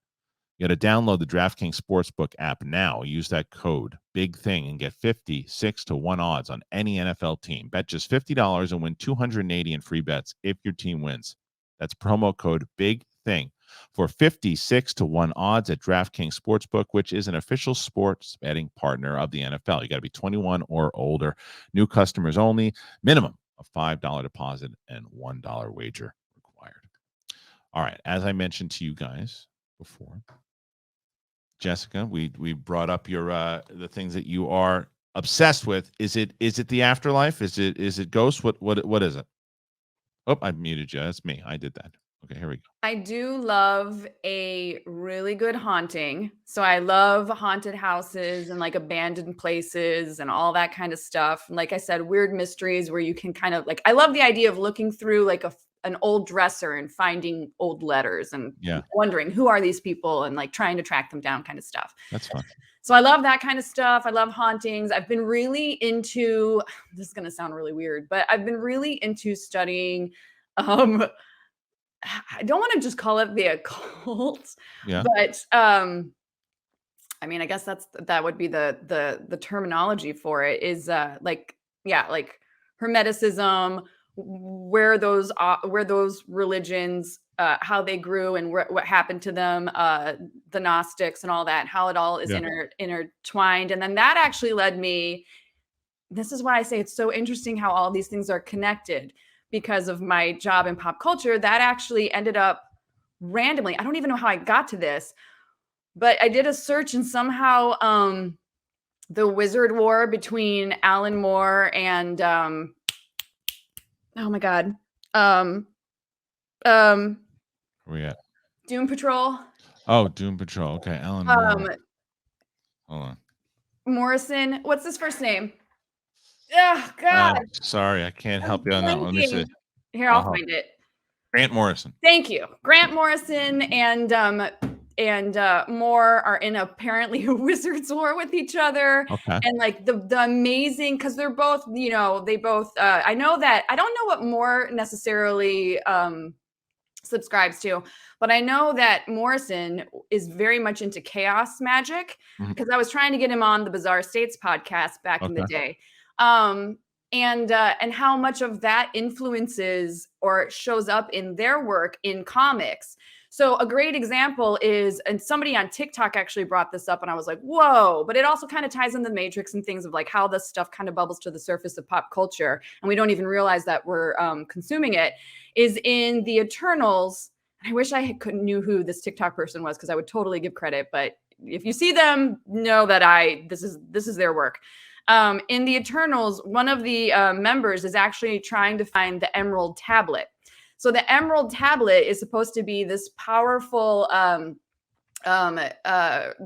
You got to download the DraftKings Sportsbook app now. Use that code BIGTHING and get 56 to 1 odds on any NFL team. Bet just $50 and win 280 in free bets if your team wins. That's promo code BIGTHING for 56 to 1 odds at DraftKings Sportsbook, which is an official sports betting partner of the NFL. You got to be 21 or older. New customers only. Minimum of $5 deposit and $1 wager required. All right, as I mentioned to you guys before, Jessica, we brought up your the things that you are obsessed with. Is it the afterlife? Is it ghosts? What is it? Oh, I muted you. That's me. I did that. Okay, here we go. I do love a really good haunting. So I love haunted houses and like abandoned places and all that kind of stuff. And like I said, weird mysteries where you can kind of like, I love the idea of looking through like an old dresser and finding old letters and wondering who are these people and like trying to track them down, kind of stuff. That's fun. So I love that kind of stuff. I love hauntings. I've been really into, this is going to sound really weird, but I've been really into studying, I don't want to just call it the occult, but I mean, I guess that would be the terminology for it, is like Hermeticism, where those religions, how they grew and what happened to them, the Gnostics and all that, how it all is intertwined. And then that actually led me, this is why I say it's so interesting how all these things are connected, because of my job in pop culture. That actually ended up randomly. I don't even know how I got to this, but I did a search and somehow the Wizard War between Alan Moore and oh my God. Where we at? Doom Patrol. Oh, Doom Patrol. Okay, Alan Moore. Hold on. Morrison. What's his first name? Oh God. Sorry, I can't help you on that one. Let me see. Here, I'll find it. Grant Morrison. Thank you. Grant Morrison and Moore are in apparently a wizard's war with each other. Okay. And like the amazing, because they're both, I know that I don't know what Moore necessarily subscribes to. But I know that Morrison is very much into chaos magic, because I was trying to get him on the Bizarre States podcast back in the day. And how much of that influences or shows up in their work in comics. So a great example is, and somebody on TikTok actually brought this up, and I was like, whoa, but it also kind of ties in the Matrix and things of like how this stuff kind of bubbles to the surface of pop culture, and we don't even realize that we're consuming it, is in the Eternals. I wish I knew who this TikTok person was, because I would totally give credit, but if you see them, know that this is their work. In the Eternals, one of the members is actually trying to find the Emerald Tablet. So the Emerald Tablet is supposed to be this powerful,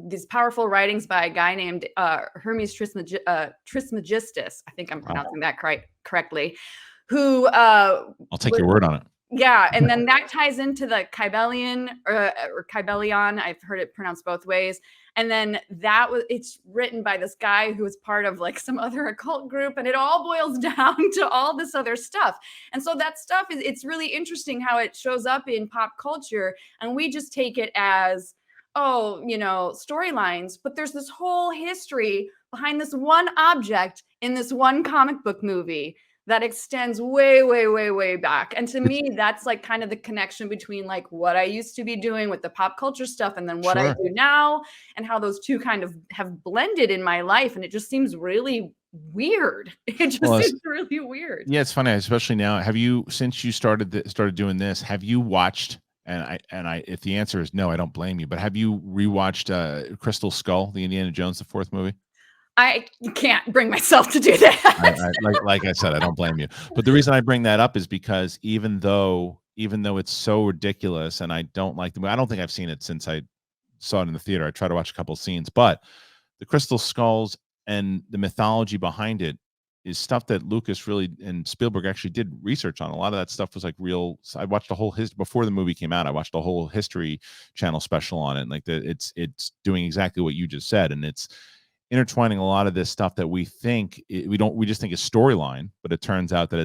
these powerful writings by a guy named Hermes Trismegistus. I think I'm pronouncing that correctly. Who I'll take your word on it. Yeah, and then that ties into the Kybalion or Kybalion. I've heard it pronounced both ways. And then it's written by this guy who was part of like some other occult group, and it all boils down to all this other stuff. And so that stuff it's really interesting how it shows up in pop culture, and we just take it as, storylines, but there's this whole history behind this one object in this one comic book movie that extends way, way, way, way back. And to me, that's like kind of the connection between like what I used to be doing with the pop culture stuff and then what I do now, and how those two kind of have blended in my life. And it just seems really weird. It just seems really weird. Yeah, it's funny, especially now. Have you, since you started doing this, have you watched, and I if the answer is no, I don't blame you, but have you rewatched Crystal Skull, the Indiana Jones, the 4th movie? I can't bring myself to do that. Like I said, I don't blame you. But the reason I bring that up is because even though it's so ridiculous, and I don't like the movie, I don't think I've seen it since I saw it in the theater. I tried to watch a couple scenes, but the Crystal Skulls and the mythology behind it is stuff that Lucas really and Spielberg actually did research on. A lot of that stuff was like real. I watched the whole before the movie came out. I watched the whole History Channel special on it. And like it's doing exactly what you just said, and it's intertwining a lot of this stuff that we think we just think is storyline, but it turns out that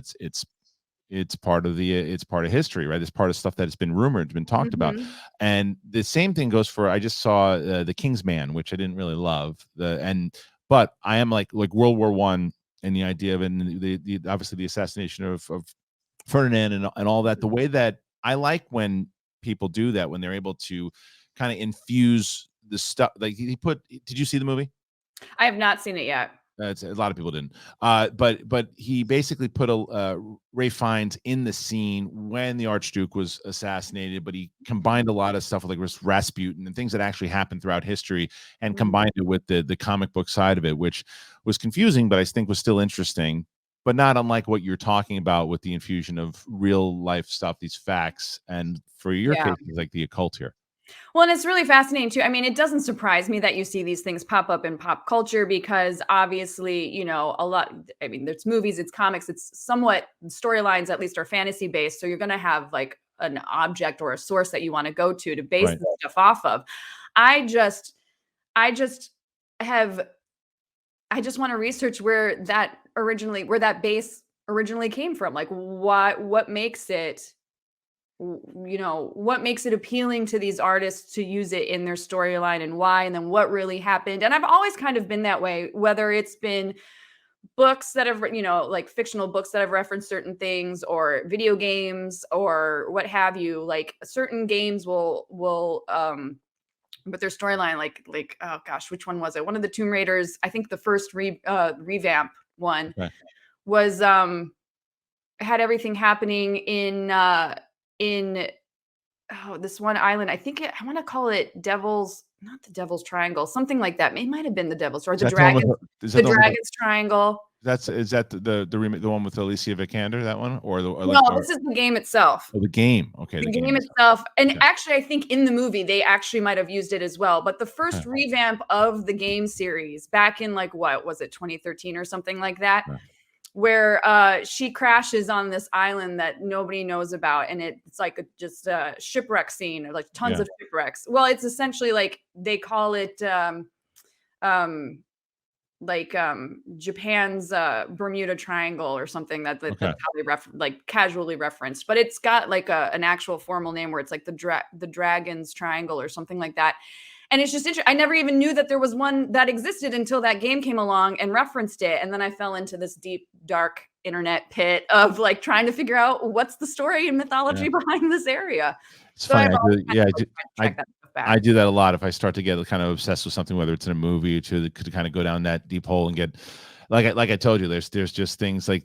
it's part of history, right? It's part of stuff that has been rumored, been talked about. And the same thing goes for, I just saw The King's Man, which I didn't really love, but I am like World War I and the idea of it, and the obviously the assassination of Ferdinand and all that. The way that I like when people do that, when they're able to kind of infuse the stuff, like did you see the movie? I have not seen it yet. A lot of people didn't. But he basically put Ralph Fiennes in the scene when the Archduke was assassinated, but he combined a lot of stuff with like Rasputin and things that actually happened throughout history, and combined it with the comic book side of it, which was confusing, but I think was still interesting, but not unlike what you're talking about with the infusion of real life stuff, these facts, and for your case, like the occult here. Well, and it's really fascinating too. I mean, it doesn't surprise me that you see these things pop up in pop culture, because obviously, a lot, I mean, there's movies, it's comics, it's somewhat storylines, at least are fantasy based. So you're going to have like an object or a source that you want to go to base the stuff off of. I just want to research where that base originally came from. Like what makes it, what makes it appealing to these artists to use it in their storyline, and why, and then what really happened. And I've always kind of been that way, whether it's been books that have, like fictional books that have referenced certain things, or video games or what have you. Like certain games will but their storyline, like oh gosh, which one was it? One of the Tomb Raiders, I think the first revamp one was had everything happening in this one island. I want to call it not the Devil's Triangle, something like that. It might have been the Devil's, or the Dragon's Triangle. Is that the one with Alicia Vikander, that one, or this is the game itself. Oh, the game. Okay, the game itself. And actually, I think in the movie they actually might have used it as well. But the first revamp of the game series back in like, what was it, 2013 or something like that, where she crashes on this island that nobody knows about, and it's like just a shipwreck scene, or like tons of shipwrecks. Well, it's essentially like they call it Japan's Bermuda Triangle or something that's Okay. probably casually referenced, but it's got like an actual formal name where it's like the Dragon's Triangle or something like that. And it's just interesting. I never even knew that there was one that existed until that game came along and referenced it. And then I fell into this deep, dark internet pit of like trying to figure out what's the story and mythology behind this area. It's So funny. I've always Yeah, kind of track that stuff back. I do that a lot. If I start to get kind of obsessed with something, whether it's in a movie or two, that could kind of go down that deep hole and get, like I told you, there's just things like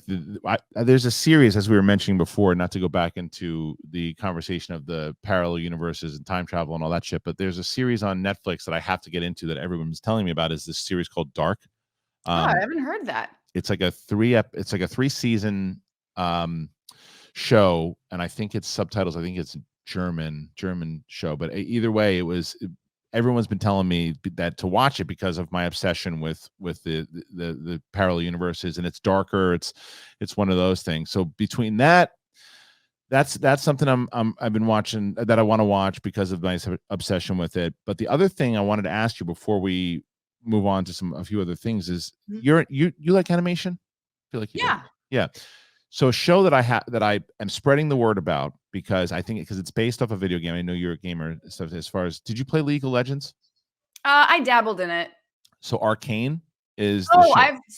there's a series, as we were mentioning before, not to go back into the conversation of the parallel universes and time travel and all that shit, but there's a series on Netflix that I have to get into that everyone's telling me about. Is this series called Dark? I haven't heard that. It's like a 3-season show, and I think it's subtitles. I think it's German show, but either way, everyone's been telling me that to watch it because of my obsession with the parallel universes, and it's darker. It's one of those things. So between that's something I've been watching that I want to watch because of my obsession with it. But the other thing I wanted to ask you before we move on to a few other things is you like animation? I feel like you do. Yeah. So a show that I am spreading the word about because I think because it's based off a video game. I know you're a gamer. So as far as, did you play League of Legends? I dabbled in it. So Arcane is the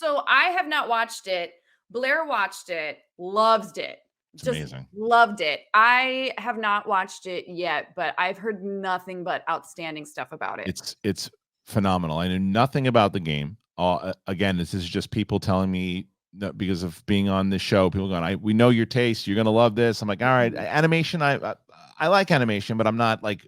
show. I have not watched it. Blair watched it, loved it. It's amazing. Loved it. I have not watched it yet, but I've heard nothing but outstanding stuff about it. It's phenomenal. I knew nothing about the game. Again, this is just people telling me that because of being on this show, people going, we know your taste. You're gonna love this. I'm like, all right, animation. I like animation, but I'm not like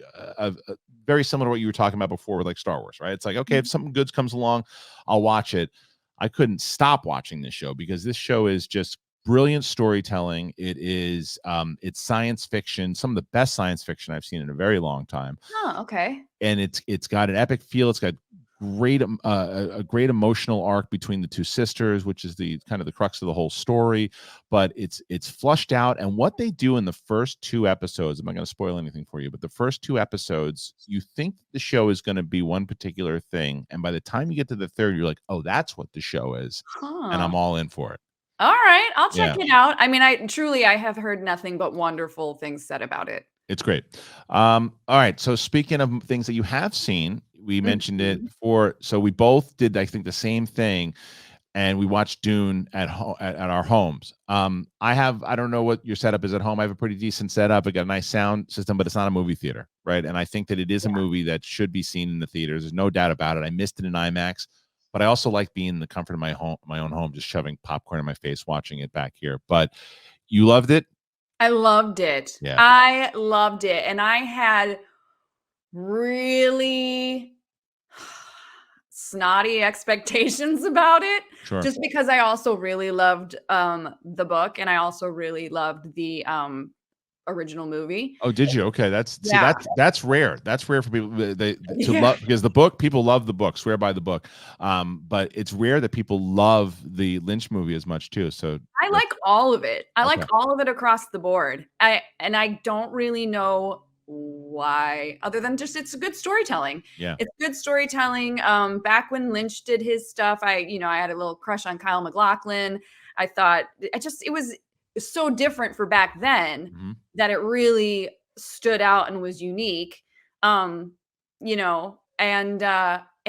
very similar to what you were talking about before with like Star Wars, right? It's like, okay, if something good comes along, I'll watch it. I couldn't stop watching this show because this show is just brilliant storytelling. It is it's science fiction, some of the best science fiction I've seen in a very long time. Oh, okay. And it's got an epic feel. It's got a great emotional arc between the two sisters, which is the kind of the crux of the whole story. But it's flushed out, and what they do in the first 2 episodes, I'm not going to spoil anything for you, but the first 2 episodes, you think the show is going to be one particular thing, and by the time you get to the third, you're like, oh, that's what the show is. And I'm all in for it. All right, I'll check it out. I mean, I have heard nothing but wonderful things said about it. It's great. All right, so speaking of things that you have seen, we mentioned it before. So we both did, I think, the same thing, and we watched Dune at our homes. I don't know what your setup is at home. I have a pretty decent setup. I got a nice sound system, but it's not a movie theater, right? And I think that it is a movie that should be seen in the theaters. There's no doubt about it. I missed it in IMAX, but I also like being in the comfort of my own home, just shoving popcorn in my face, watching it back here. But you loved it? I loved it. Yeah. I loved it, and I had really snotty expectations about it. Sure. Just because I also really loved the book, and I also really loved the original movie. Oh, did you? Okay, that's rare. That's rare for people to love, because the book, people love the book, swear by the book. But it's rare that people love the Lynch movie as much too. So I like all of it. I like all of it across the board. I don't really know why, other than just it's good storytelling. Yeah, it's good storytelling. Back when Lynch did his stuff, I had a little crush on Kyle MacLachlan. I thought it was so different for back then that it really stood out and was unique. And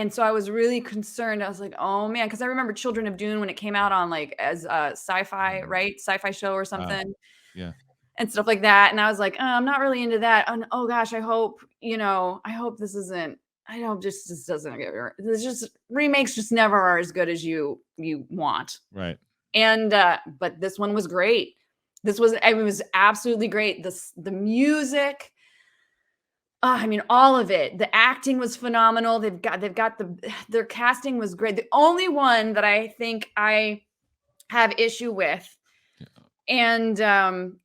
so I was really concerned. I was like, oh man, because I remember Children of Dune when it came out on like as a sci-fi, right? Sci-fi show or something. Yeah. And stuff like that. And I was like, oh, I'm not really into that. And oh gosh, I hope this isn't, I hope this doesn't get, there's just remakes just never are as good as you want. Right. And but this one was great. It was absolutely great. The music, I mean, all of it. The acting was phenomenal. Their casting was great. The only one that I think I have issue with, and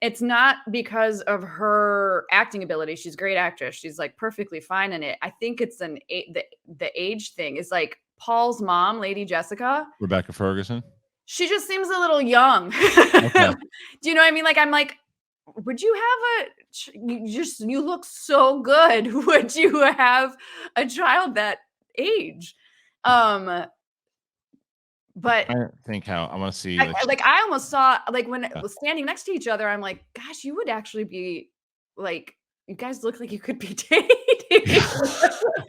it's not because of her acting ability. She's a great actress. She's like perfectly fine in it. I think it's the age thing. Is like Paul's mom, Lady Jessica, Rebecca Ferguson. She just seems a little young. Okay. Do you know what I mean? Like, I'm like, would you have you look so good. Would you have a child that age? But I think how I want to see I almost saw like when yeah. was standing next to each other, I'm like, gosh, you would actually be like, you guys look like you could be dating.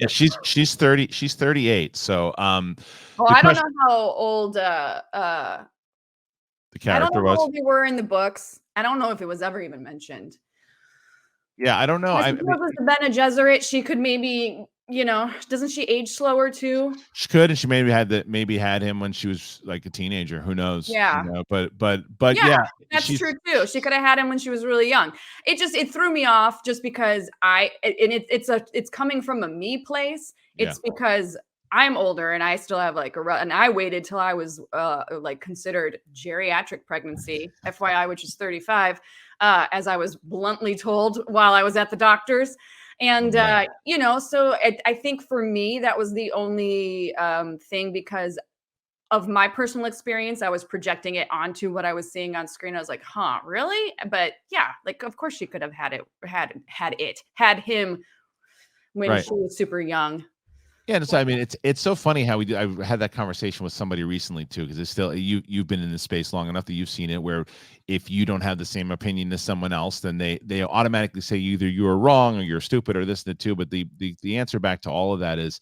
Yeah, she's 30, she's 38. So Well, the I don't know question how old the I don't character know how was. old they were in the books. I don't know if it was ever even mentioned. Yeah, I don't know. I I suppose mean, as the Bene Gesserit, she could maybe, doesn't she age slower too? she could, and she maybe had him when she was like a teenager. Who knows? Yeah. But Yeah, yeah, that's she's true too. She could have had him when she was really young. It threw me off just because it's coming from a me place. yeah. It's because I'm older and I still have and I waited till I was like considered geriatric pregnancy, FYI, which is 35, as I was bluntly told while I was at the doctor's. Oh And man. so I think for me that was the only thing because of my personal experience, I was projecting it onto what I was seeing on screen. I was like, "Huh, really?" But yeah, like of course she could have had him when Right. she was super young. Yeah, I mean, it's so funny how we do. I had that conversation with somebody recently too, because it's still you've been in this space long enough that you've seen it. Where if you don't have the same opinion as someone else, then they automatically say either you are wrong or you're stupid or this and the two. But the answer back to all of that is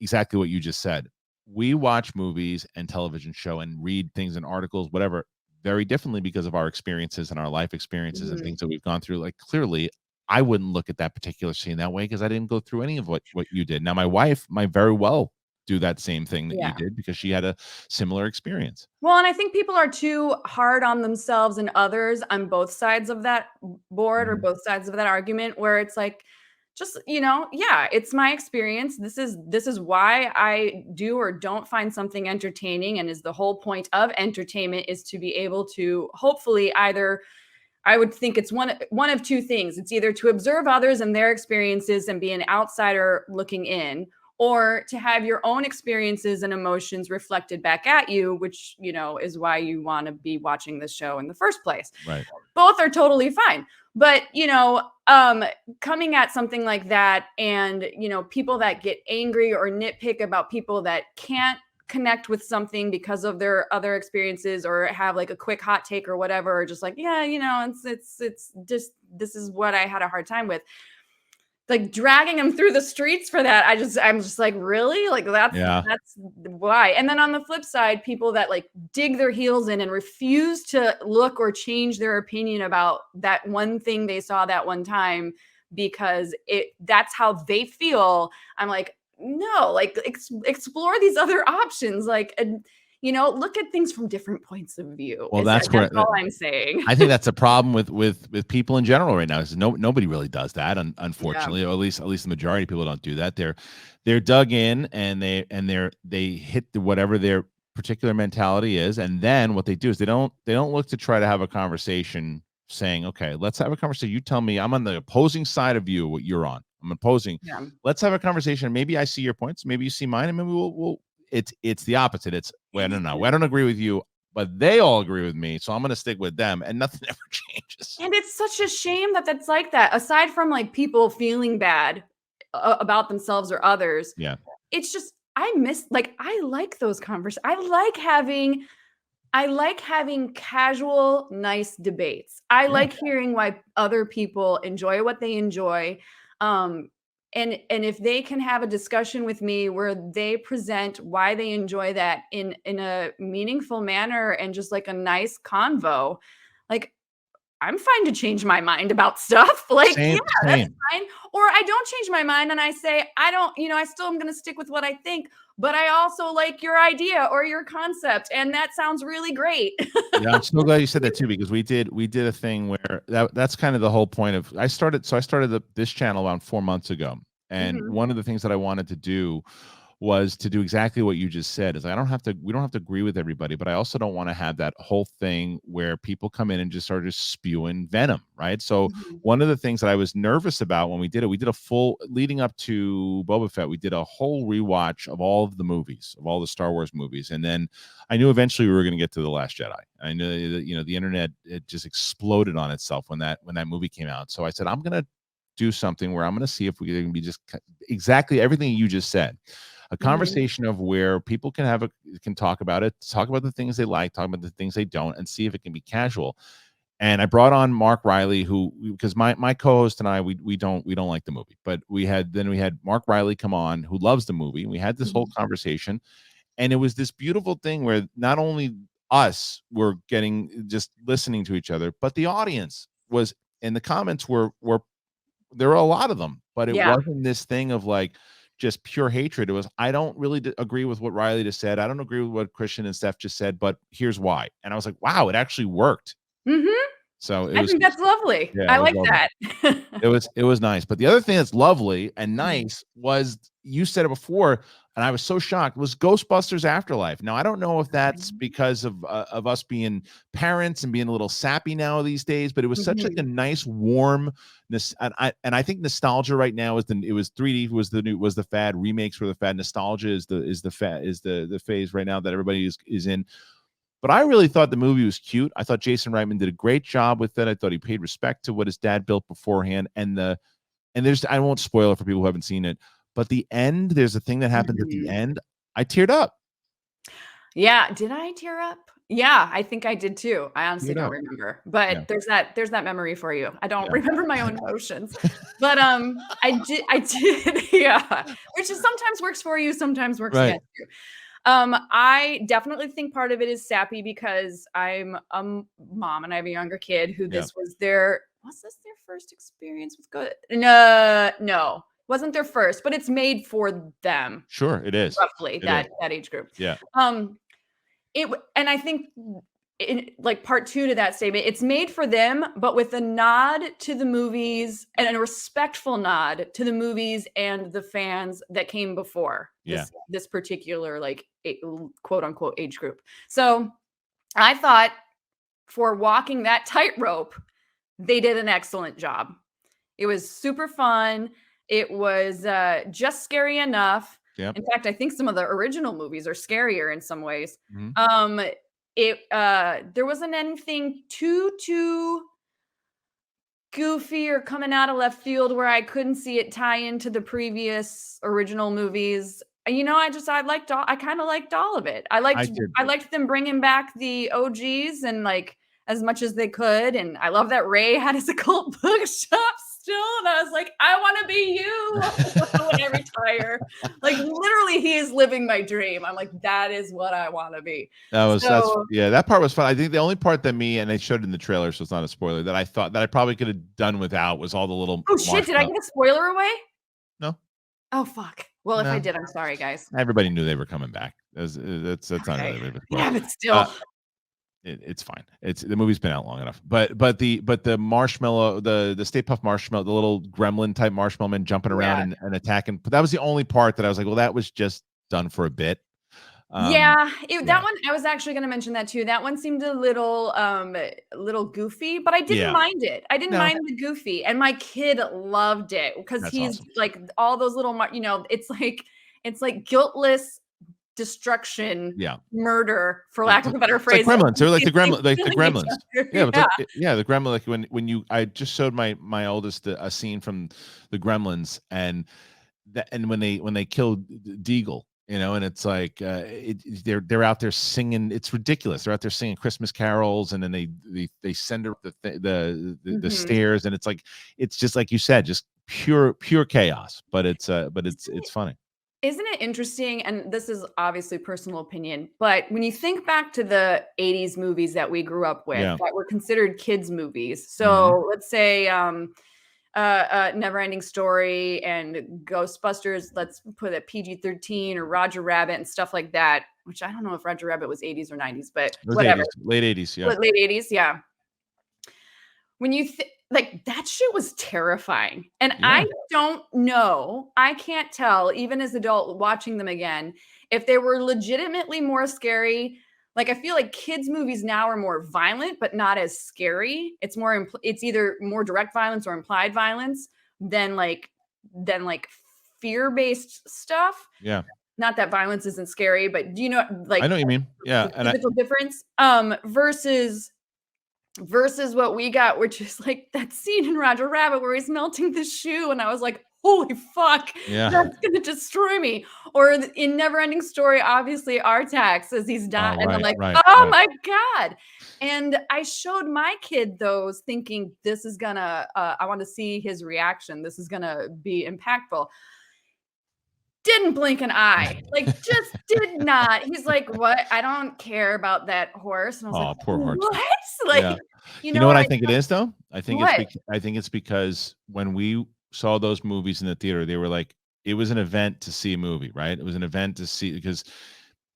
exactly what you just said. We watch movies and television show and read things and articles, whatever, very differently because of our experiences and our life experiences and Mhm. things that we've gone through. Like clearly, I wouldn't look at that particular scene that way because I didn't go through any of what you did. Now, my wife might very well do that same thing that you Yeah. did because she had a similar experience. Well, and I think people are too hard on themselves and others on both sides of that board or Mhm. both sides of that argument where it's like just, yeah, it's my experience. This is why I do or don't find something entertaining and is the whole point of entertainment is to be able to hopefully either I would think it's one of two things. It's either to observe others and their experiences and be an outsider looking in, or to have your own experiences and emotions reflected back at you, which, is why you want to be watching this show in the first place. Right. Both are totally fine. But, coming at something like that and, people that get angry or nitpick about people that can't connect with something because of their other experiences or have like a quick hot take or whatever, or just like, yeah, it's just this is what I had a hard time with. Like dragging them through the streets for that. I'm just like, really? Like Yeah. that's why. And then on the flip side, people that like dig their heels in and refuse to look or change their opinion about that one thing they saw that one time because that's how they feel. I'm like, no, like explore these other options. Like, and, look at things from different points of view. Well, that's That's where all I'm saying. I think that's a problem with people in general right now. Is nobody really does that, Yeah. unfortunately, or at least the majority of people don't do that. They're dug in and they hit whatever their particular mentality is, and then what they do is they don't look to try to have a conversation saying, okay, let's have a conversation. You tell me I'm on the opposing side of you, what you're on. I'm opposing. Yeah. Let's have a conversation. Maybe I see your points, maybe you see mine, and maybe we'll it's the opposite. It's well, I don't know. I don't agree with you but they all agree with me, so I'm gonna stick with them, and nothing ever changes. And it's such a shame that that's like that. Aside from like people feeling bad about themselves or others, Yeah, it's just I like those conversations. I like having casual, nice debates. I yeah, like hearing why other people enjoy what they enjoy. Um, and if they can have a discussion with me where they present why they enjoy that in a meaningful manner and just like a nice convo, like I'm fine to change my mind about stuff. Like, yeah, same, that's same. fine. Or I don't change my mind and I say, I don't, I still am going to stick with what I think, but I also like your idea or your concept. And that sounds really great. Yeah, I'm so glad you said that too because we did a thing where that's kind of the whole point of I started this channel around 4 months ago, and Mhm. one of the things that I wanted to do was to do exactly what you just said is we don't have to agree with everybody, but I also don't want to have that whole thing where people come in and just start just spewing venom, right? So Mhm. one of the things that I was nervous about when we did a full leading up to Boba Fett, we did a whole rewatch of all of the movies, of all the Star Wars movies. And then I knew eventually we were going to get to The Last Jedi. I knew that, the internet, it just exploded on itself when that movie came out. So I said, I'm going to do something where I'm going to see if we can be just exactly everything you just said. a conversation of where people can talk about it, talk about the things they like, talk about the things they don't, and see if it can be casual. And I brought on Mark Riley, who, because my co-host and I, we don't like the movie, but we had Mark Riley come on, who loves the movie. We had this whole conversation, and it was this beautiful thing where not only us were just listening to each other, but the audience was, and the comments were there were a lot of them, but it wasn't this thing of like just pure hatred. It was, I don't really agree with what Riley just said. I don't agree with what Kristian and Steph just said, but here's why. And I was like, wow, it actually worked. So I think that's lovely. I like that. It was nice. But the other thing that's lovely and nice was, you said it before, and I was so shocked, was Ghostbusters Afterlife. Now, I don't know if that's because of us being parents and being a little sappy now these days, but it was such like a nice warmness. And I think nostalgia right now it was 3D was the fad. Remakes were the fad. Nostalgia is the phase right now that everybody is in. But I really thought the movie was cute. I thought Jason Reitman did a great job with it. I thought he paid respect to what his dad built beforehand. And I won't spoil it for people who haven't seen it, but the end, there's a thing that happens at the end. I teared up. Yeah. Did I tear up? Yeah, I think I did too. I honestly don't remember, but there's that memory for you. I don't remember my own emotions, but I did. Yeah. Which is sometimes works for you, sometimes works against you. I definitely think part of it is sappy because I'm a mom and I have a younger kid who was this their first experience with good? No, wasn't their first, but it's made for them. Sure, it is. Roughly that age group. Yeah. And I think in like part 2 to that statement, it's made for them, but with a nod to the movies and a respectful nod to the movies and the fans that came before this particular like quote unquote age group. So I thought for walking that tightrope, they did an excellent job. It was super fun. It was just scary enough. Yep. In fact, I think some of the original movies are scarier in some ways. There wasn't anything too goofy or coming out of left field where I couldn't see it tie into the previous original movies. You know, I kind of liked all of it. I liked them bringing back the OGs and like as much as they could. And I love that Ray had his occult bookshop still. And I was like, I want to be you when I retire. Like literally he is living my dream. I'm like, that is what I want to be. That part was fun. I think the only part that and they showed it in the trailer, so it's not a spoiler, that I thought that I probably could have done without was all the little. Oh shit, did I get a spoiler away? No. Oh fuck. Well, if I did, I'm sorry, guys. Everybody knew they were coming back. That's not really a spoiler. Yeah, but still. It's fine. The movie's been out long enough. But the marshmallow, the Stay Puft Marshmallow, the little gremlin type marshmallow man jumping around and attacking. But that was the only part that I was like, well, that was just done for a bit. That one I was actually going to mention that too. That one seemed a little goofy, but I didn't mind it. I didn't mind the goofy, and my kid loved it because he's awesome. Like all those little, it's like guiltless destruction, murder, for lack of a better phrase. Like gremlins. They're like the gremlins. The gremlin. Like when I just showed my oldest a scene from the Gremlins, and when they killed Deagle. You know, and it's like they're out there singing. It's ridiculous. They're out there singing Christmas carols, and then they send her up the stairs, and it's just like you said, just pure chaos. But it's funny. Isn't it interesting? And this is obviously personal opinion, but when you think back to the 80s movies that we grew up with that were considered kids movies, so let's say Neverending Story and Ghostbusters, let's put a PG-13, or Roger Rabbit and stuff like that, which I don't know if Roger Rabbit was 80s or 90s, but whatever. 80s, late 80s, yeah. Late 80s, yeah. When you like that shit was terrifying. And I don't know, I can't tell, even as an adult watching them again, if they were legitimately more scary. Like, I feel like kids' movies now are more violent, but not as scary. It's more, it's either more direct violence or implied violence than fear-based stuff. Yeah. Not that violence isn't scary, but do you know, like, I know what you mean. Yeah. The physical difference, versus what we got, which is like that scene in Roger Rabbit where he's melting the shoe. And I was like, holy fuck, Yeah. that's gonna destroy me. Or in Neverending Story, obviously Artax as he's dying, and I'm like, oh my god. And I showed my kid those, thinking this is gonna, I want to see his reaction. This is gonna be impactful. Didn't blink an eye, like just did not. He's like, "What? I don't care about that horse." And I was like, Poor horse. "What?" Yeah. Like, You know what I think it is though? I think What? it's because when we saw those movies in the theater, they were like, it was an event to see a movie, right? It was an event to see, because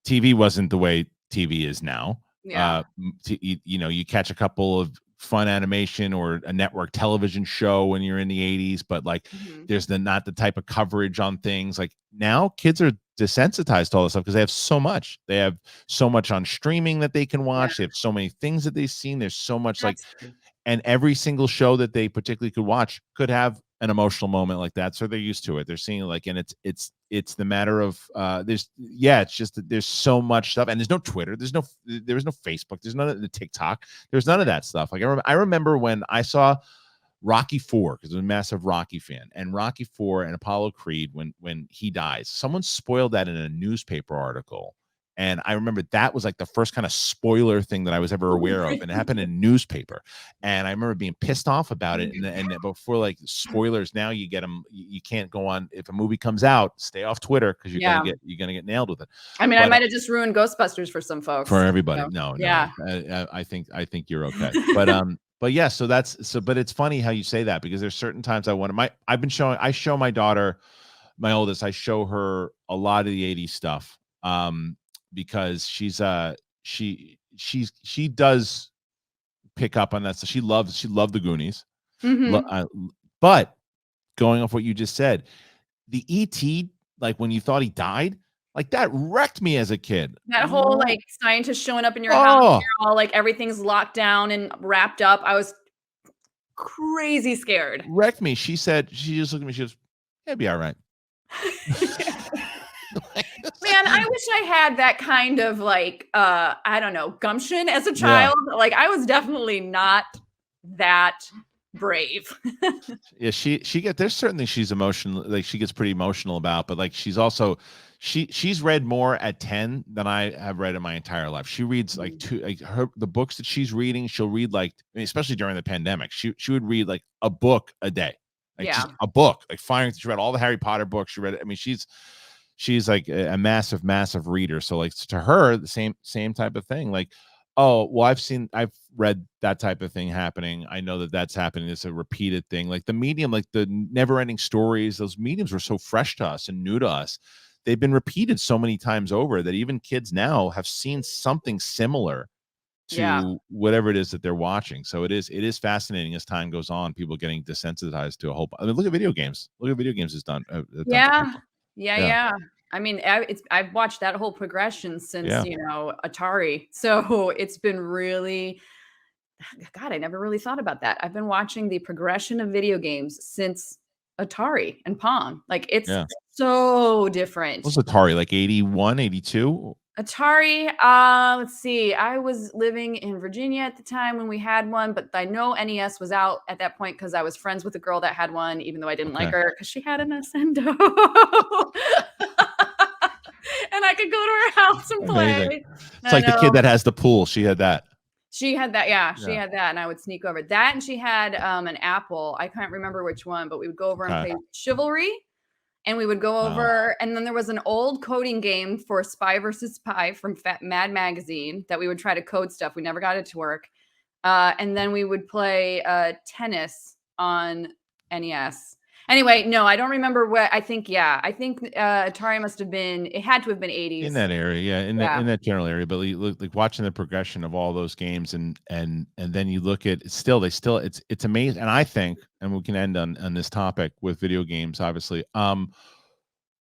TV wasn't the way TV is now. Yeah. You know, you catch a couple of fun animation or a network television show when you're in the 80s, but like Mhm. there's not the type of coverage on things. Like now kids are desensitized to all this stuff because they have so much. They have so much on streaming that they can Yeah, watch. They have so many things that they've seen. There's so much, like, that's true. and every single show that they particularly could watch could have an emotional moment like that, so they're used to it. They're seeing it, like, and it's the matter of it's just that there's so much stuff, and there's no Twitter, there was no Facebook, there's none of the TikTok, there's none of that stuff. Like I remember when I saw Rocky 4, because I was a massive Rocky fan, and Rocky 4 and Apollo Creed, when he dies, someone spoiled that in a newspaper article. And I remember that was like the first kind of spoiler thing that I was ever aware of, and it happened in newspaper. And I remember being pissed off about it. And before, like, spoilers, now you get them. You can't go on, if a movie comes out, stay off Twitter, because you're gonna get nailed with it. I mean, I might have just ruined Ghostbusters for some folks. For everybody, So, no, yeah. I think you're okay. But yeah, so but it's funny how you say that, because there's certain times I show my daughter, my oldest, I show her a lot of the 80s stuff. Because she does pick up on that. So she loved the Goonies. But going off what you just said, the ET, like when you thought he died, like that wrecked me as a kid. That whole, like, scientist showing up in your house, you're all like, everything's locked down and wrapped up. I was crazy scared. Wrecked me. She just looked at me, she goes, "It'll be all right." Man, I wish I had that kind of, like, I don't know, gumption as a child. Like, I was definitely not that brave. Yeah, there's certain things she's emotional, like she gets pretty emotional about, but like she's also she's read more at 10 than I have read in my entire life. She reads like the books that she's reading, she'll read, like, especially during the pandemic, she would read like a book a day. Like just a book, like firing. She read all the Harry Potter books. She read, I mean, she's like a massive reader. So like to her, the same type of thing. Like, oh, well, I've read that type of thing happening. I know that that's happening. It's a repeated thing. Like the medium, like the Never-Ending Stories, those mediums were so fresh to us and new to us. They've been repeated so many times over that even kids now have seen something similar to whatever it is that they're watching. So it is fascinating as time goes on, people getting desensitized to a whole, I mean, look at video games. Look at video games has done. Yeah. I mean, I've watched that whole progression since, Atari. So it's been really, God, I never really thought about that. I've been watching the progression of video games since Atari and Pong. Like, it's so different. What's Atari, like 81, 82? Atari, let's see. I was living in Virginia at the time when we had one, but I know NES was out at that point because I was friends with a girl that had one, even though I didn't like her because she had an Ascendo. And I could go to her house and play. It's like the kid that has the pool. She had that. She had that, she had that, and I would sneak over that. And she had an Apple. I can't remember which one, but we would go over and play Chivalry. And we would go over, and then there was an old coding game for Spy versus Spy from Mad Magazine that we would try to code stuff. We never got it to work. And then we would play tennis on NES. Anyway, no, I don't remember what. I think Atari must have been. It had to have been 80s in that area, in that general area. But you look, like watching the progression of all those games, and then you look at it's amazing. And I think, and we can end on this topic with video games, obviously.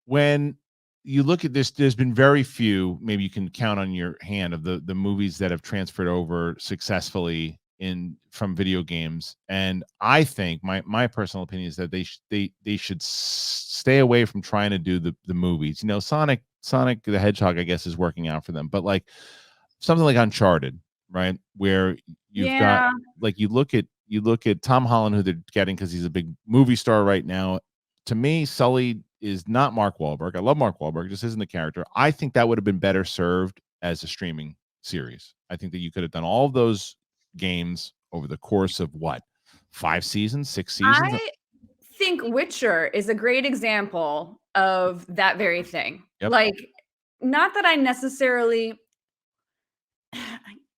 When you look at this, there's been very few, maybe you can count on your hand, of the movies that have transferred over successfully from video games. And I think my personal opinion is that they should stay away from trying to do the movies. Sonic the Hedgehog, I guess, is working out for them, but like something like Uncharted, right, where you've got, like, you look at Tom Holland, who they're getting because he's a big movie star right now. to me, Sully is not Mark Wahlberg. I love Mark Wahlberg, just isn't the character. I think that would have been better served as a streaming series. I think that you could have done all of those games over the course of what, 5 seasons, 6 seasons. I think Witcher is a great example of that very thing. Yep. Like, not that I necessarily,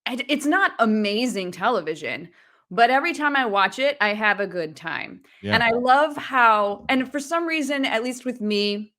it's not amazing television, but every time I watch it, I have a good time. Yeah. And I love how, and for some reason, at least with me,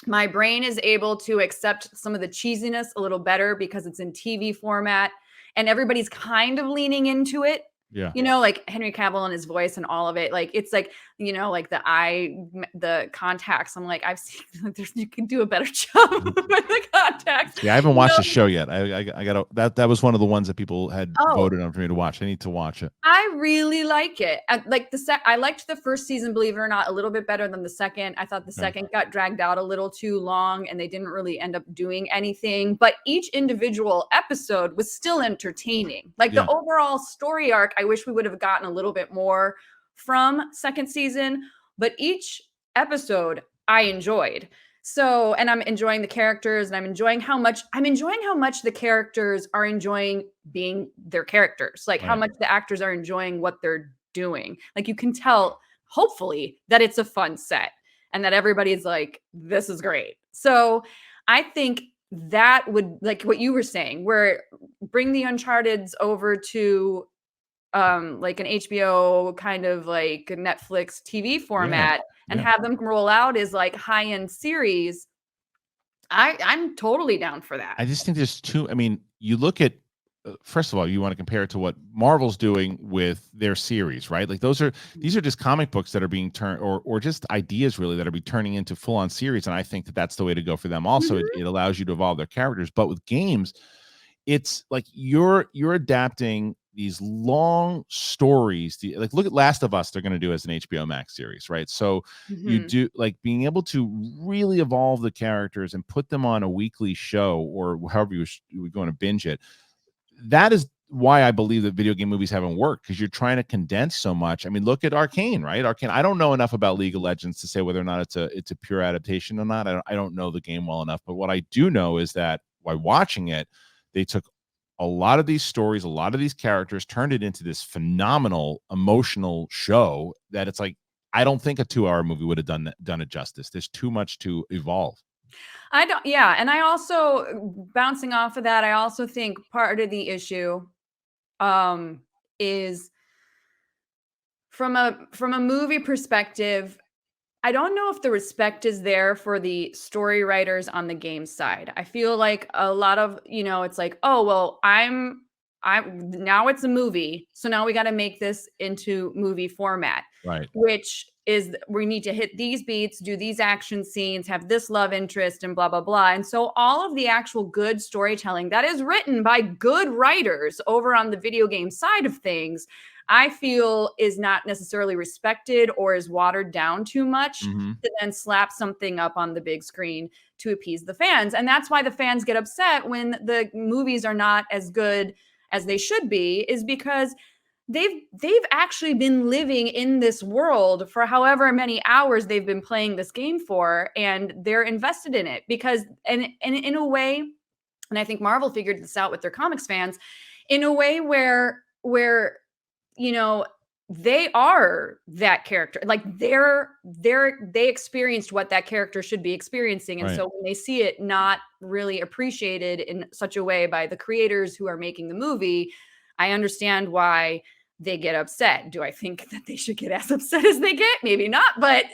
my brain is able to accept some of the cheesiness a little better because it's in TV format and everybody's kind of leaning into it. Yeah. You know, like Henry Cavill and his voice and all of it. Like, it's like, you know, like the contacts. I'm like, I've seen, like, you can do a better job with the contacts. Yeah, I haven't watched the show yet. I got that was one of the ones that people had voted on for me to watch. I need to watch it. I really like it. Like I liked the first season, believe it or not, a little bit better than the second. I thought the second got dragged out a little too long and they didn't really end up doing anything. But each individual episode was still entertaining. Like the overall story arc, I wish we would have gotten a little bit more from second season, but each episode I enjoyed. So, and I'm enjoying the characters and I'm enjoying how much the characters are enjoying being their characters, like how much the actors are enjoying what they're doing. Like you can tell, hopefully, that it's a fun set and that everybody's like, this is great. So I think that would, like what you were saying, where bring the Uncharteds over to like an HBO kind of like Netflix TV format and have them roll out as like high-end series. I'm totally down for that. I just think there's two. I mean, you look at first of all, you want to compare it to what Marvel's doing with their series, right? Like these are just comic books that are being turned, or just ideas really that are be turning into full-on series. And I think that that's the way to go for them. Also, it allows you to evolve their characters. But with games, it's like you're adapting these long stories. Like look at Last of Us, they're going to do as an HBO Max series, right? So you do like being able to really evolve the characters and put them on a weekly show or however you would go to binge it. That is why I believe that video game movies haven't worked, because you're trying to condense so much. I mean, look at Arcane, right? Arcane. I don't know enough about League of Legends to say whether or not it's a pure adaptation or not. I don't know the game well enough, but what I do know is that by watching it, they took a lot of these stories, a lot of these characters, turned it into this phenomenal emotional show that it's like, I don't think a 2-hour movie would have done it justice. There's too much to evolve. And I also, bouncing off of that, I also think part of the issue is from a movie perspective, I don't know if the respect is there for the story writers on the game side. I feel like a lot of, it's like, oh, well, I'm now it's a movie. So now we got to make this into movie format, right? Which is we need to hit these beats, do these action scenes, have this love interest and blah, blah, blah. And so all of the actual good storytelling that is written by good writers over on the video game side of things, I feel is not necessarily respected or is watered down too much to then slap something up on the big screen to appease the fans. And that's why the fans get upset when the movies are not as good as they should be, is because they've actually been living in this world for however many hours they've been playing this game for, and they're invested in it because, and in a way, and I think Marvel figured this out with their comics fans, in a way where they are that character. Like they experienced what that character should be experiencing. And so when they see it not really appreciated in such a way by the creators who are making the movie, I understand why they get upset. Do I think that they should get as upset as they get? Maybe not, but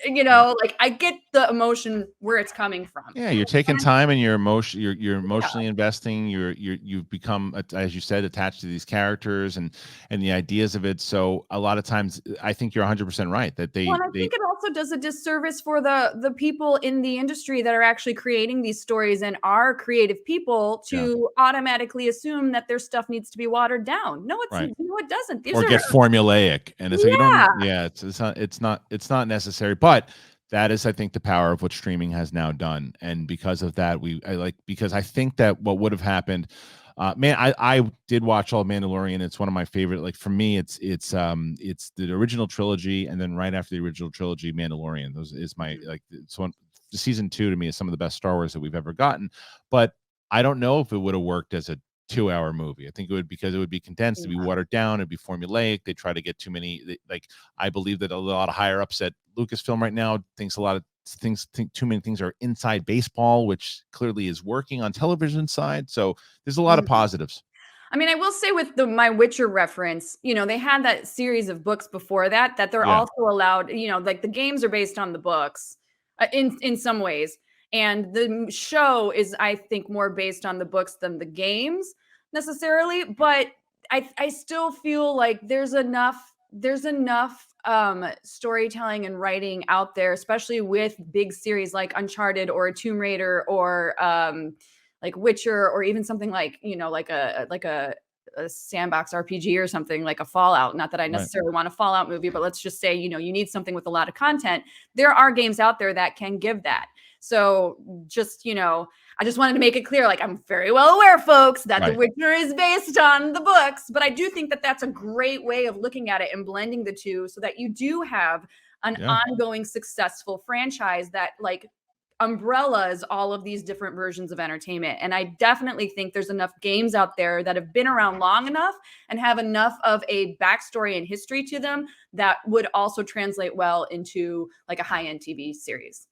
like I get the emotion where it's coming from. Yeah, you're taking time and you're emotionally investing. You've become, as you said, attached to these characters and the ideas of it. So a lot of times, I think you're 100% right that I think it also does a disservice for the people in the industry that are actually creating these stories and are creative people to automatically assume that their stuff needs to be watered down. No, it doesn't. These get formulaic, and it's like it's not necessary. But that is, I think, the power of what streaming has now done, and because of that, because I think that what would have happened Man, I did watch all Mandalorian. It's one of my favorite. Like for me, it's the original trilogy, and then right after the original trilogy, Mandalorian. Those is my like. It's one. Season 2 to me is some of the best Star Wars that we've ever gotten. But I don't know if it would have worked as a 2-hour movie. I think it would, because it would be condensed, it'd be watered down, it'd be formulaic. They try to get too many. Like I believe that a lot of higher ups at Lucasfilm right now thinks a lot of think too many things are inside baseball, which clearly is working on television side. So there's a lot of positives. I mean, I will say with the My Witcher reference, they had that series of books before that they're also allowed, like the games are based on the books in some ways. And the show is, I think, more based on the books than the games necessarily. But I still feel like there's enough storytelling and writing out there, especially with big series like Uncharted or Tomb Raider or like Witcher, or even something like like a sandbox RPG or something like a Fallout. Not that I necessarily want a Fallout movie, but let's just say you need something with a lot of content. There are games out there that can give that. So just I just wanted to make it clear, like, I'm very well aware, folks, that The Witcher is based on the books, but I do think that that's a great way of looking at it and blending the two, so that you do have an ongoing successful franchise that like umbrellas all of these different versions of entertainment. And I definitely think there's enough games out there that have been around long enough and have enough of a backstory and history to them that would also translate well into like a high-end TV series.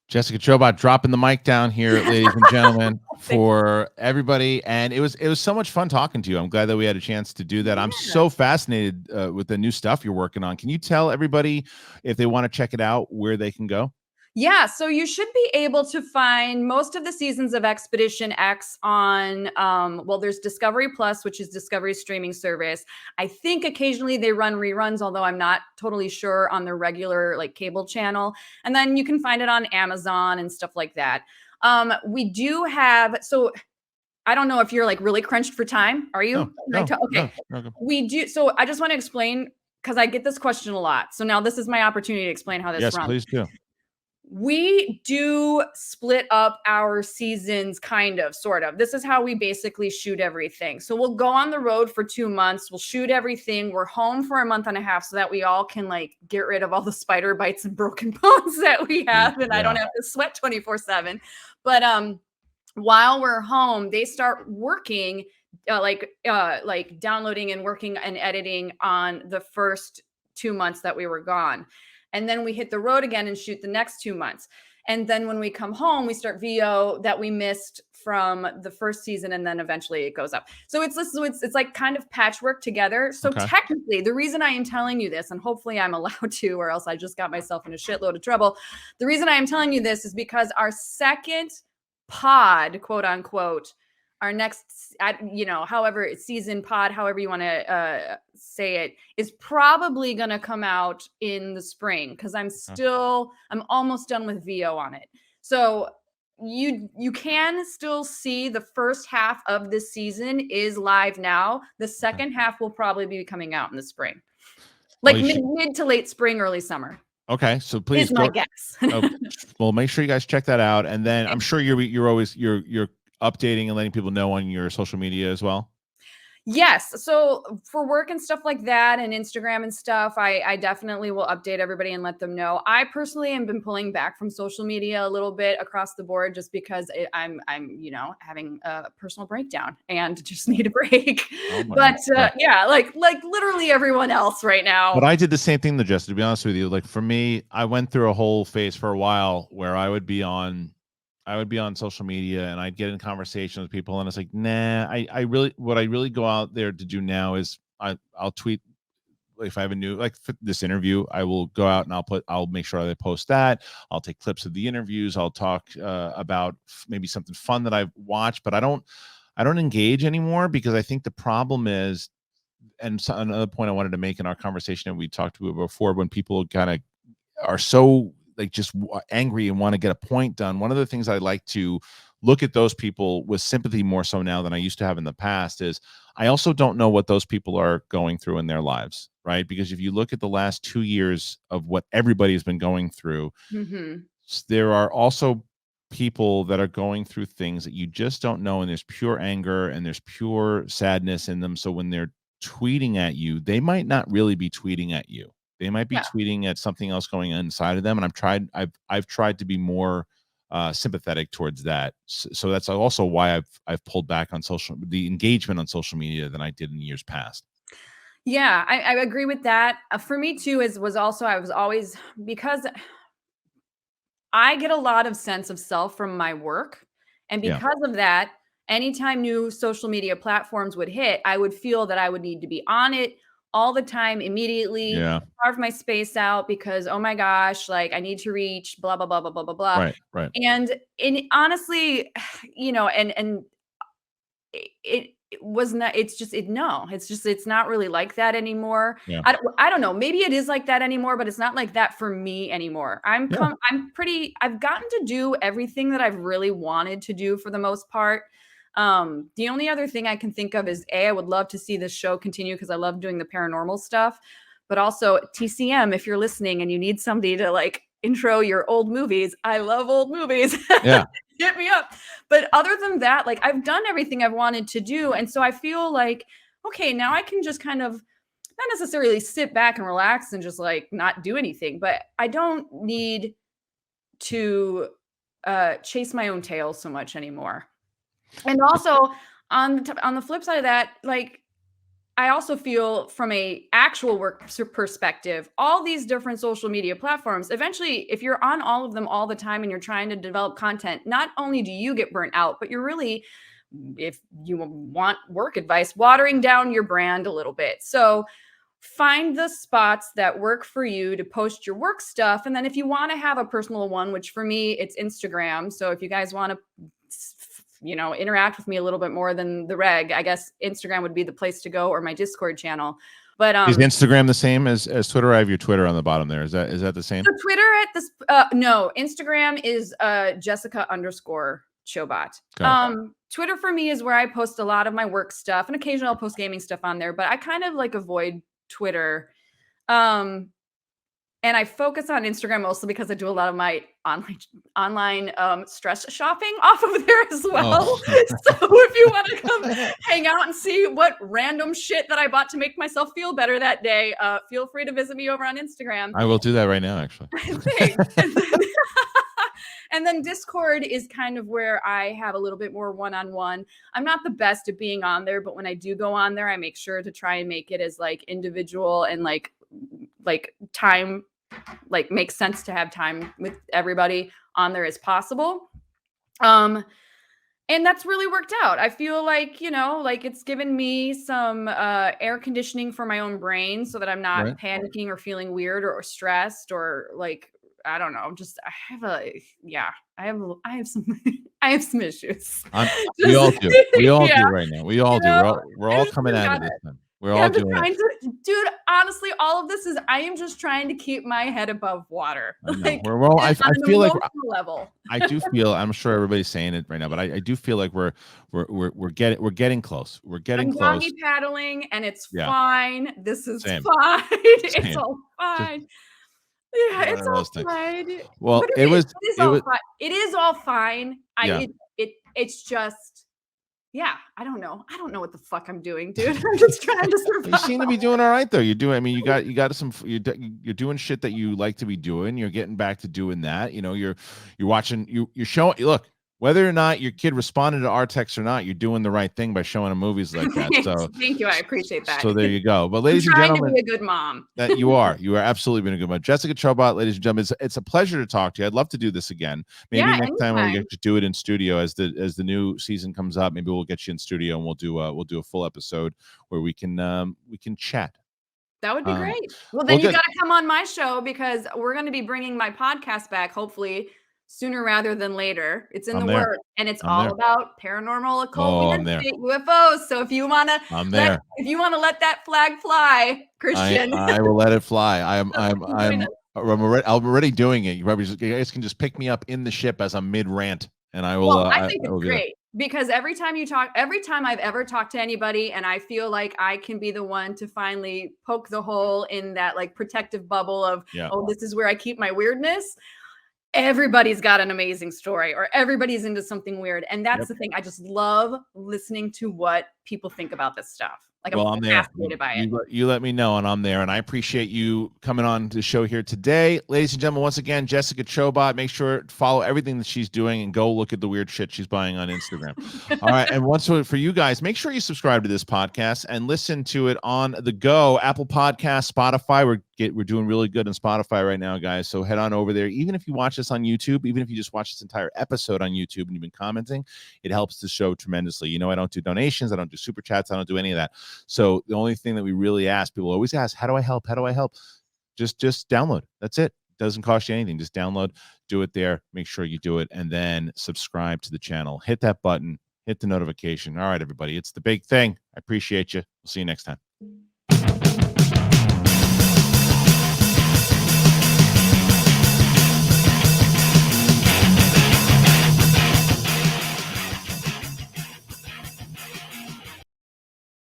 Jessica Chobot dropping the mic down here, ladies and gentlemen, for everybody. And it was so much fun talking to you. I'm glad that we had a chance to do that. I'm so fascinated with the new stuff you're working on. Can you tell everybody, if they want to check it out, where they can go? Yeah, so you should be able to find most of the seasons of Expedition X on, there's Discovery Plus, which is Discovery's streaming service. I think occasionally they run reruns, although I'm not totally sure on their regular like cable channel. And then you can find it on Amazon and stuff like that. We do have, so I don't know if you're like really crunched for time. Are you? No, okay. No. We do. So I just want to explain, because I get this question a lot. So now this is my opportunity to explain how this runs. Yes, please do. We do split up our seasons, kind of, sort of. This is how we basically shoot everything. So we'll go on the road for 2 months. We'll shoot everything. We're home for a month and a half so that we all can like get rid of all the spider bites and broken bones that we have. And I don't have to sweat 24/7. But while we're home, they start working, like downloading and working and editing on the first 2 months that we were gone. And then we hit the road again and shoot the next 2 months. And then when we come home, we start VO that we missed from the first season, and then eventually it goes up. So it's like kind of patchwork together. So technically, the reason I am telling you this, and hopefully I'm allowed to, or else I just got myself in a shitload of trouble. The reason I am telling you this is because our second pod, quote unquote, our next, however, season pod, however you want to say it, is probably going to come out in the spring, because I'm almost done with VO on it. So you can still see the first half of this season is live now. The second half will probably be coming out in the spring, like mid to late spring, early summer. Okay, so please is my guess. Well, make sure you guys check that out, and then I'm sure you're always updating and letting people know on your social media as well. Yes. So for work and stuff like that and Instagram and stuff, I definitely will update everybody and let them know. I personally have been pulling back from social media a little bit across the board, just because I'm having a personal breakdown and just need a break. But yeah, like literally everyone else right now. But I did the same thing, Jess, to be honest with you. Like for me, I went through a whole phase for a while where I would be on social media and I'd get in conversation with people, and it's like, nah, what I really go out there to do now is I'll tweet. If I have a new, like for this interview, I will go out and I'll make sure I post that. I'll take clips of the interviews. I'll talk about maybe something fun that I've watched, but I don't engage anymore, because I think the problem is, and so another point I wanted to make in our conversation that we talked about before, when people kind of are so like just angry and want to get a point done. One of the things I like to look at those people with sympathy more so now than I used to have in the past is I also don't know what those people are going through in their lives, right? Because if you look at the last 2 years of what everybody's been going through, there are also people that are going through things that you just don't know, and there's pure anger and there's pure sadness in them. So when they're tweeting at you, they might not really be tweeting at you. They might be Yeah. tweeting at something else going on inside of them. And I've tried to be more sympathetic towards that. So that's also why I've pulled back on the engagement on social media than I did in years past. Yeah, I agree with that. For me too, was also I was always, because I get a lot of sense of self from my work. And Yeah. because of that, anytime new social media platforms would hit, I would feel that I would need to be on it all the time, immediately, Yeah. carve my space out because, oh my gosh, like I need to reach blah, blah, blah, blah, blah, blah, blah. Right. And honestly, and it was not, it's just, it's not really like that anymore. Yeah. I don't know, maybe it is like that anymore, but it's not like that for me anymore. I've gotten to do everything that I've really wanted to do for the most part. The only other thing I can think of is I would love to see this show continue because I love doing the paranormal stuff, but also TCM, if you're listening and you need somebody to like intro your old movies, I love old movies. Yeah. Hit me up. But other than that, like I've done everything I've wanted to do. And so I feel like, okay, now I can just kind of not necessarily sit back and relax and just like not do anything, but I don't need to chase my own tail so much anymore. And also on the flip side of that, like I also feel from a actual work perspective, all these different social media platforms, eventually, if you're on all of them all the time and you're trying to develop content, not only do you get burnt out, but you're really, if you want work advice, watering down your brand a little bit. So find the spots that work for you to post your work stuff. And then if you want to have a personal one, which for me, it's Instagram. So if you guys want to interact with me a little bit more than the reg, I guess Instagram would be the place to go, or my Discord channel. But is Instagram the same as Twitter? I have your Twitter on the bottom there. Is that the same? So Twitter at this no, Instagram is Jessica_Chobot. Twitter for me is where I post a lot of my work stuff, and occasionally I'll post gaming stuff on there, but I kind of like avoid Twitter. And I focus on Instagram mostly because I do a lot of my online stress shopping off of there as well. Oh. So if you want to come hang out and see what random shit that I bought to make myself feel better that day, feel free to visit me over on Instagram. I will do that right now, actually. Thanks. And then Discord is kind of where I have a little bit more one-on-one. I'm not the best at being on there, but when I do go on there, I make sure to try and make it as like individual and like time, like makes sense to have time with everybody on there as possible. And that's really worked out. I feel like, like it's given me some air conditioning for my own brain so that I'm not panicking or feeling weird or stressed or like, I don't know. Just I have some issues. We all do. We all do right now. We all do. We're all coming at it this time. We're all doing it. Dude, honestly, all of this is I am just trying to keep my head above water. Like, I feel like level. I do feel. I'm sure everybody's saying it right now, but I do feel like we're getting close. We're getting close. Doggy paddling, and it's fine. This is fine. It's all fine. Yeah, it's all fine. Well, it is all fine. It's just, I don't know. I don't know what the fuck I'm doing, dude. I'm just trying to survive. You seem to be doing all right, though. You're doing. I mean, you got some. You're doing shit that you like to be doing. You're getting back to doing that. You're watching. You're showing. Look. Whether or not your kid responded to our text or not, you're doing the right thing by showing him movies like that. So thank you. I appreciate that. So there you go. But ladies and gentlemen, to be a good mom. That you are absolutely been a good mom. Jessica Chobot, ladies and gentlemen, it's a pleasure to talk to you. I'd love to do this again. Maybe next time when we get to do it in studio as the new season comes up, maybe we'll get you in studio and we'll do a full episode where we can chat. That would be great. Well, then you got to come on my show because we're going to be bringing my podcast back, hopefully sooner rather than later. It's in the works, and it's all about paranormal, occult, UFOs. So if you want to, let that flag fly, Kristian, I will let it fly. I'm already doing it. You guys can just pick me up in the ship as I'm mid rant, and I will. Well, I think it's great because every time I've ever talked to anybody, and I feel like I can be the one to finally poke the hole in that like protective bubble of, oh, this is where I keep my weirdness. everybody's got an amazing story or everybody's into something weird. And that's Yep. the thing. I just love listening to what people think about this stuff. Like, Well, I'm I'm there. fascinated by it. You let me know, and I'm there. And I appreciate you coming on the show here today. Ladies and gentlemen, once again, Jessica Chobot. Make sure to follow everything that she's doing and go look at the weird shit she's buying on Instagram. All right. And once for you guys, make sure you subscribe to this podcast and listen to it on the go. Apple Podcasts, Spotify. We're doing really good on Spotify right now, guys. So head on over there. Even if you watch this on YouTube, even if you just watch this entire episode on YouTube and you've been commenting, it helps the show tremendously. You know, I don't do donations. I don't do super chats. I don't do any of that. So the only thing that we really ask, people always ask, how do I help? How do I help? Just download. That's it. Doesn't cost you anything. Just download, do it there. Make sure you do it, and then subscribe to the channel. Hit that button, hit the notification. All right, everybody. It's the big thing. I appreciate you. We'll see you next time.